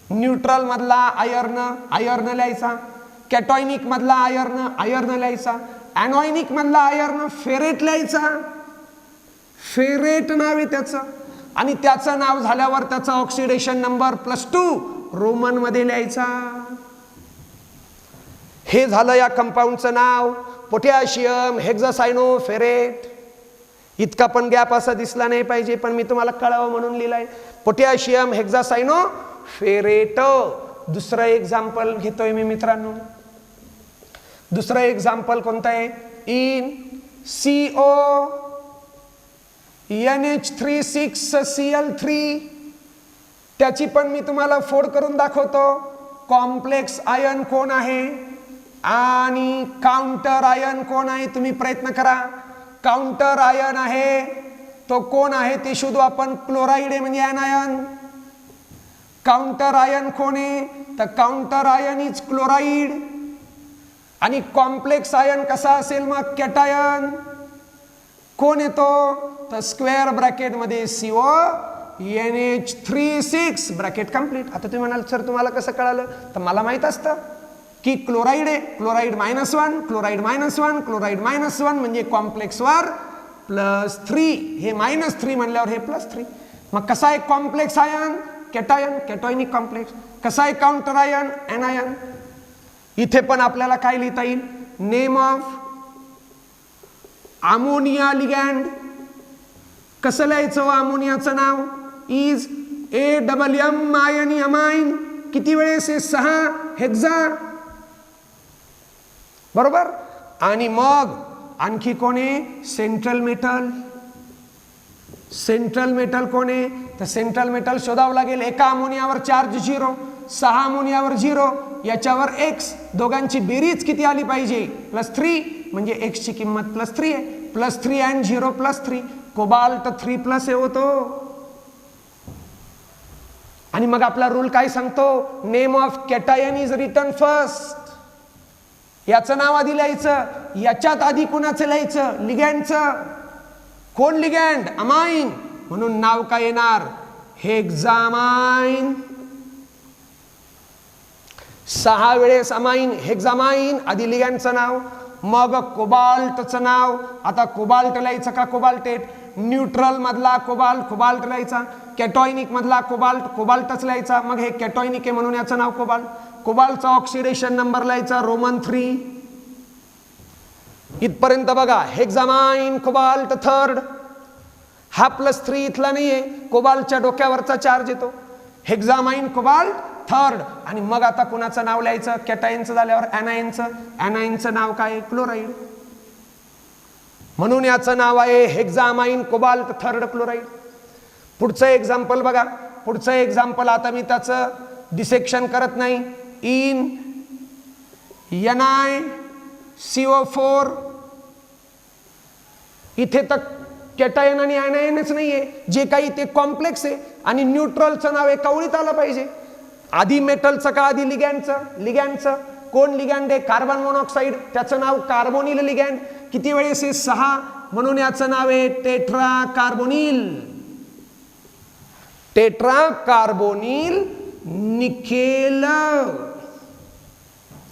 न्यूट्रल मधला आयर्न आयर्न लिहायचा, कॅटॉयनिक मधला आयर्न आयर्न लिहायचा, एनॉयनिक मधला आयर्न फेरेट लिहायचा. फेरेट नाव आहे त्याचं, आणि त्याचं नाव झाल्यावर त्याचा ऑक्सिडेशन नंबर +2 रोमन मध्ये लिहायचा. हे झालं या कंपाऊंडचं नाव, पोटॅशियम हेक्सासायनो फेरेट. इतका पण गॅप असा दिसला नाही पाहिजे, पण मी तुम्हाला कळावं म्हणून लिहिलंय. Potassium hexacyano ferrate. दुसरं एक्झाम्पल घेतोय मी मित्रांनो. दुसरं एक्झाम्पल कोणतं आहे? इन CO NH3 त्याची पण मी तुम्हाला फोड करून दाखवतो. कॉम्प्लेक्स आयन कोण आहे आणि काउंटर आयन कोण आहे? तुम्ही प्रयत्न करा. काउंटर आयन आहे तो कोण आहे ते शोधू आपण. क्लोराइड आहे म्हणजे एनायन. काउंटर आयन कोण आहे? तर काउंटर आयन इज क्लोराइड. आणि कॉम्प्लेक्स आयन कसा असेल मग? कॅटायन. कोण येतो? तर स्क्वेअर ब्रॅकेट मध्ये CO NH3 ब्रॅकेट कंप्लीट. आता तुम्ही म्हणाल सर तुम्हाला कसं कळालं? तर मला माहित असतं की क्लोराइड आहे, क्लोराइड -1, क्लोराइड -1, क्लोराइड -1 म्हणजे कॉम्प्लेक्स वर +3. हे -3 म्हणल्यावर हे +3. मग कसा आहे complex ion? Cation, cationic complex. कसा आहे काउंटर आयन? एनायन. इथे पण आपल्याला काय लिहिता येईल? Name of ammonia ligand. कसं लिहायचं अमोनियाचं नाव? इज AMM आयनी अमाइन. किती वेळेस? 6 हेक्सा. बरोबर. आणि मग आणखी कोण आहे? Central metal. सेंट्रल मेटल कोण आहे? तर सेंट्रल मेटल शोधावं लागेल. एका अमोनियावर चार्ज 0, 6 अमोनियावर 0, याच्यावर x. दोघांची बेरीज किती आली पाहिजे? +3, म्हणजे x ची किंमत +3 आहे. +3 and 0 +3. कोबाल्ट 3+ हे होतो. आणि मग आपला रूल काय सांगतो, name of cation is written first. याचं नाव आधी लिहायचं, याच्यात आधी कुणाचं लिहायचं, लिगँडचं. कोण लिगँड, अमाइन, म्हणून नाव काय येणार, हेक्सामाइन. 6 वेळेस अमाइन, हेक्सामाइन, आधी लिगँडचं नाव, मग कोबाल्टचं नाव. आता कोबाल्ट लिहायचं का कोबाल्टेट, न्यूट्रल मधला कोबाल्ट, कोबाल्ट लिहायचा. कॅटॉयनिक मधला कोबाल्ट, कोबाल्टच लिहायचा. मग हे कॅटॉयनिक आहे म्हणून याचं नाव कोबाल्ट. कोबाल्टचा ऑक्सिडेशन नंबर लिहायचा रोमन 3. इथपर्यंत बघा, हेक्सामाइन कोबाल्ट थर्ड. हा +3 इथला नाहीये, कोबाल्टच्या डोक्यावरचा चार्ज येतो. हेक्सामाइन कोबाल्ट थर्ड. आणि मग आता कुणाचं नाव लिहायचं, कॅटायनचं झाल्यावर ॲनायनचं. ॲनायनचं नाव काय, क्लोराईड. म्हणून याचं नाव आहे हेक्सामाइन कोबाल्ट थर्ड क्लोराईड. पुढचं एक्झाम्पल बघा, पुढचं एक्झाम्पल आता मी त्याचं डिसेक्शन करत नाही. इन NiCO4, इथे तर कॅटायन आणि ॲनायनच नाहीये, जे काही ते कॉम्प्लेक्स आहे. आणि न्यूट्रलचं नाव एका ओळीत आलं पाहिजे. आधी मेटलचं का आधी लिगँडचं, लिगँडचं. कोण लिगँड आहे, कार्बन मोनॉक्साईड, त्याचं नाव कार्बोनिल लिगँड. किती वेळेस आहे, 6, म्हणून याचं नाव आहे tetra carbonyl. Tetra carbonyl nickel.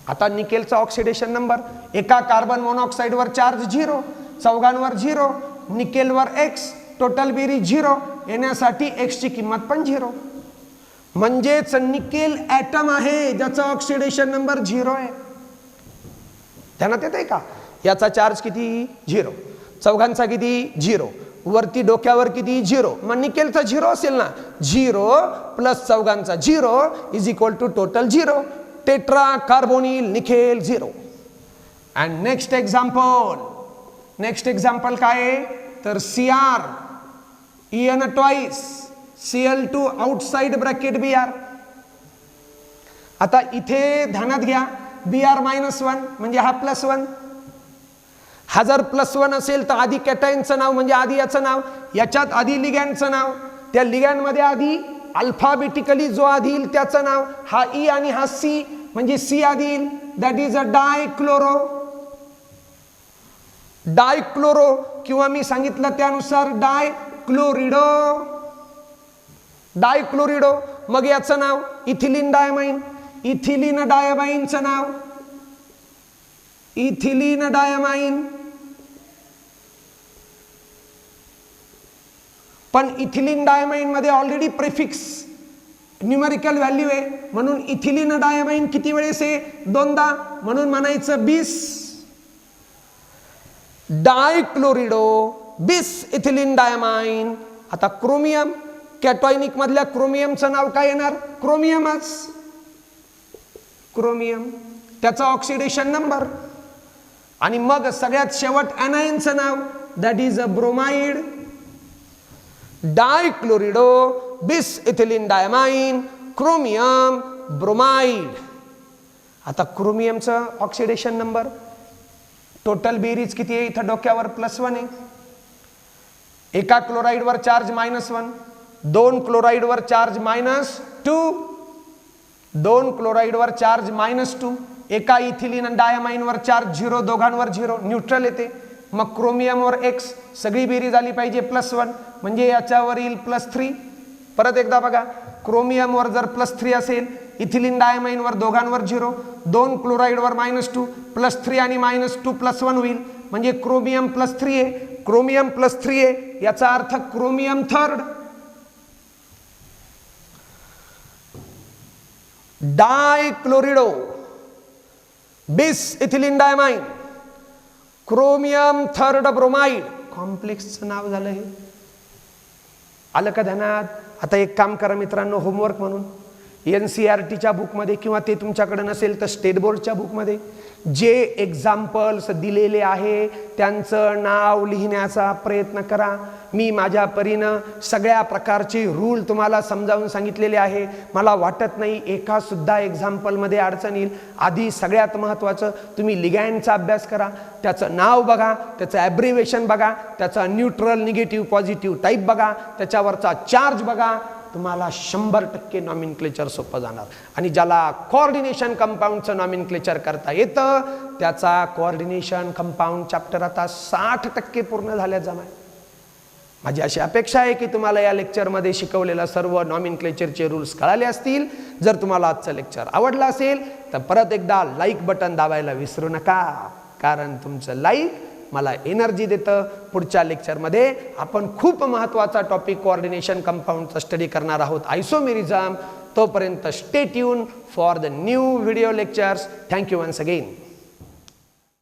आता निकेलचा ऑक्सिडेशन नंबर, एका कार्बन मोनॉक्साईडवर चार्ज 0, चौघांवर 0, निकेलवर X, टोटल बेरीज 0, येण्यासाठी X ची किंमत पण 0. म्हणजेच निकेल ॲटम आहे ज्याचा ऑक्सिडेशन नंबर 0 आहे. ध्यानात येतंय का, याचा चार्ज किती, 0, चौघांचा किती, 0, वरती डोक्यावर किती, 0. मग निकेलचा 0 असेल ना, 0 प्लस चौघांचा 0 is equal to total 0. Tetra carbonyl nickel 0. And next example, next example काय आहे तर Cr En twice Cl2 outside bracket Br. आता इथे ध्यानात घ्या, Br -1 म्हणजे हा +1. हा जर +1 असेल तर आधी कॅटायनचं नाव म्हणजे आधी याचं नाव, याच्यात आधी लिगँडचं नाव, त्या लिगँडमध्ये आधी अल्फाबेटिकली जो आधी येईल त्याचं नाव, हा E आणि हा C म्हणजे C आधी येईल, दॅट इज अ डायक्लोरो. डायक्लोरो किंवा मी सांगितलं त्यानुसार डायक्लोरिडो. डायक्लोरिडो. मग याचं नाव इथिलीन डायमाइन. इथिलीन डायमाइनचं नाव इथिलीन डायमाइन. पण इथिलीन डायमाइन मध्ये ऑलरेडी प्रेफिक्स न्यूमेरिकल व्हॅल्यू आहे, म्हणून इथिलीन डायमाइन किती वेळेस आहे, 2दा, म्हणून म्हणायचं 20. डायक्लोरिडो बिस इथिलीन डायमाइन. आता क्रोमियम, कॅटॉयनिक मधल्या क्रोमियमचं नाव काय येणार, क्रोमियमच. क्रोमियम, त्याचा ऑक्सिडेशन नंबर. आणि मग सगळ्यात शेवट ॲनायनचं नाव, that is a bromide. डायक्लोरिडो bis ethylene diamine chromium bromide. आता क्रोमियमचं ऑक्सिडेशन नंबर, टोटल बेरीज किती आहे, इथं डोक्यावर +1 आहे. एका क्लोराईडवर चार्ज -1, 2 क्लोराईडवर चार्ज -2, 2 क्लोराईडवर चार्ज -2, एका इथिलीन डायमाइनवर चार्ज 0, दोघांवर 0, न्यूट्रल येते. मग क्रोमियमवर X, सगळी बेरीज आली पाहिजे +1, म्हणजे याच्यावर येईल +3. परत एकदा बघा, क्रोमियमवर जर +3 असेल, इथिलीन डायमाइनवर दोघांवर 0, 2 क्लोराईडवर -2, +3 आणि -2 +1 होईल, म्हणजे क्रोमियम +3 आहे. क्रोमियम +3 आहे याचा अर्थ chromium third. Dichlorido bis ethylene diamine chromium third bromide. कॉम्प्लेक्सचं नाव झालं हे. आलं का ध्यानात. आता एक काम करा मित्रांनो, होमवर्क म्हणून NCERTच्या बुकमध्ये किंवा ते तुमच्याकडे नसेल तर स्टेट बोर्डच्या बुकमध्ये जे एक्झाम्पल्स दिलेले आहे त्यांचं नाव लिहिण्याचा प्रयत्न करा. मी माझ्या परीनं सगळ्या प्रकारचे रूल तुम्हाला समजावून सांगितलेले आहे. मला वाटत नाही एका सुद्धा एक्झाम्पलमध्ये अडचण येईल. आधी सगळ्यात महत्त्वाचं तुम्ही लिगँडचा अभ्यास करा, त्याचं नाव बघा, त्याचं ॲब्रिव्हेशन बघा, त्याचा न्यूट्रल, निगेटिव्ह, पॉझिटिव्ह टाईप बघा, त्याच्यावरचा चार्ज बघा, तुम्हाला 100% नॉमिनक्लेचर सोपं जाणार. आणि ज्याला कोऑर्डिनेशन कंपाऊंडचं नॉमिनक्लेचर करता येतं त्याचा कोऑर्डिनेशन कंपाऊंड चॅप्टर आता 60% पूर्ण झाल्या जमाय. माझी अशी अपेक्षा आहे की तुम्हाला या लेक्चरमध्ये शिकवलेलं सर्व नॉमिनक्लेचरचे रूल्स कळाले असतील. जर तुम्हाला आजचं लेक्चर आवडलं असेल तर परत एकदा लाईक बटन दाबायला विसरू नका, कारण तुमचं लाईक मला एनर्जी देतं. पुढच्या लेक्चरमध्ये आपण खूप महत्त्वाचा टॉपिक कोऑर्डिनेशन कंपाऊंडचा स्टडी करणार आहोत, आयसोमेरिझम. तोपर्यंत stay tune for the new video lectures. Thank you once again.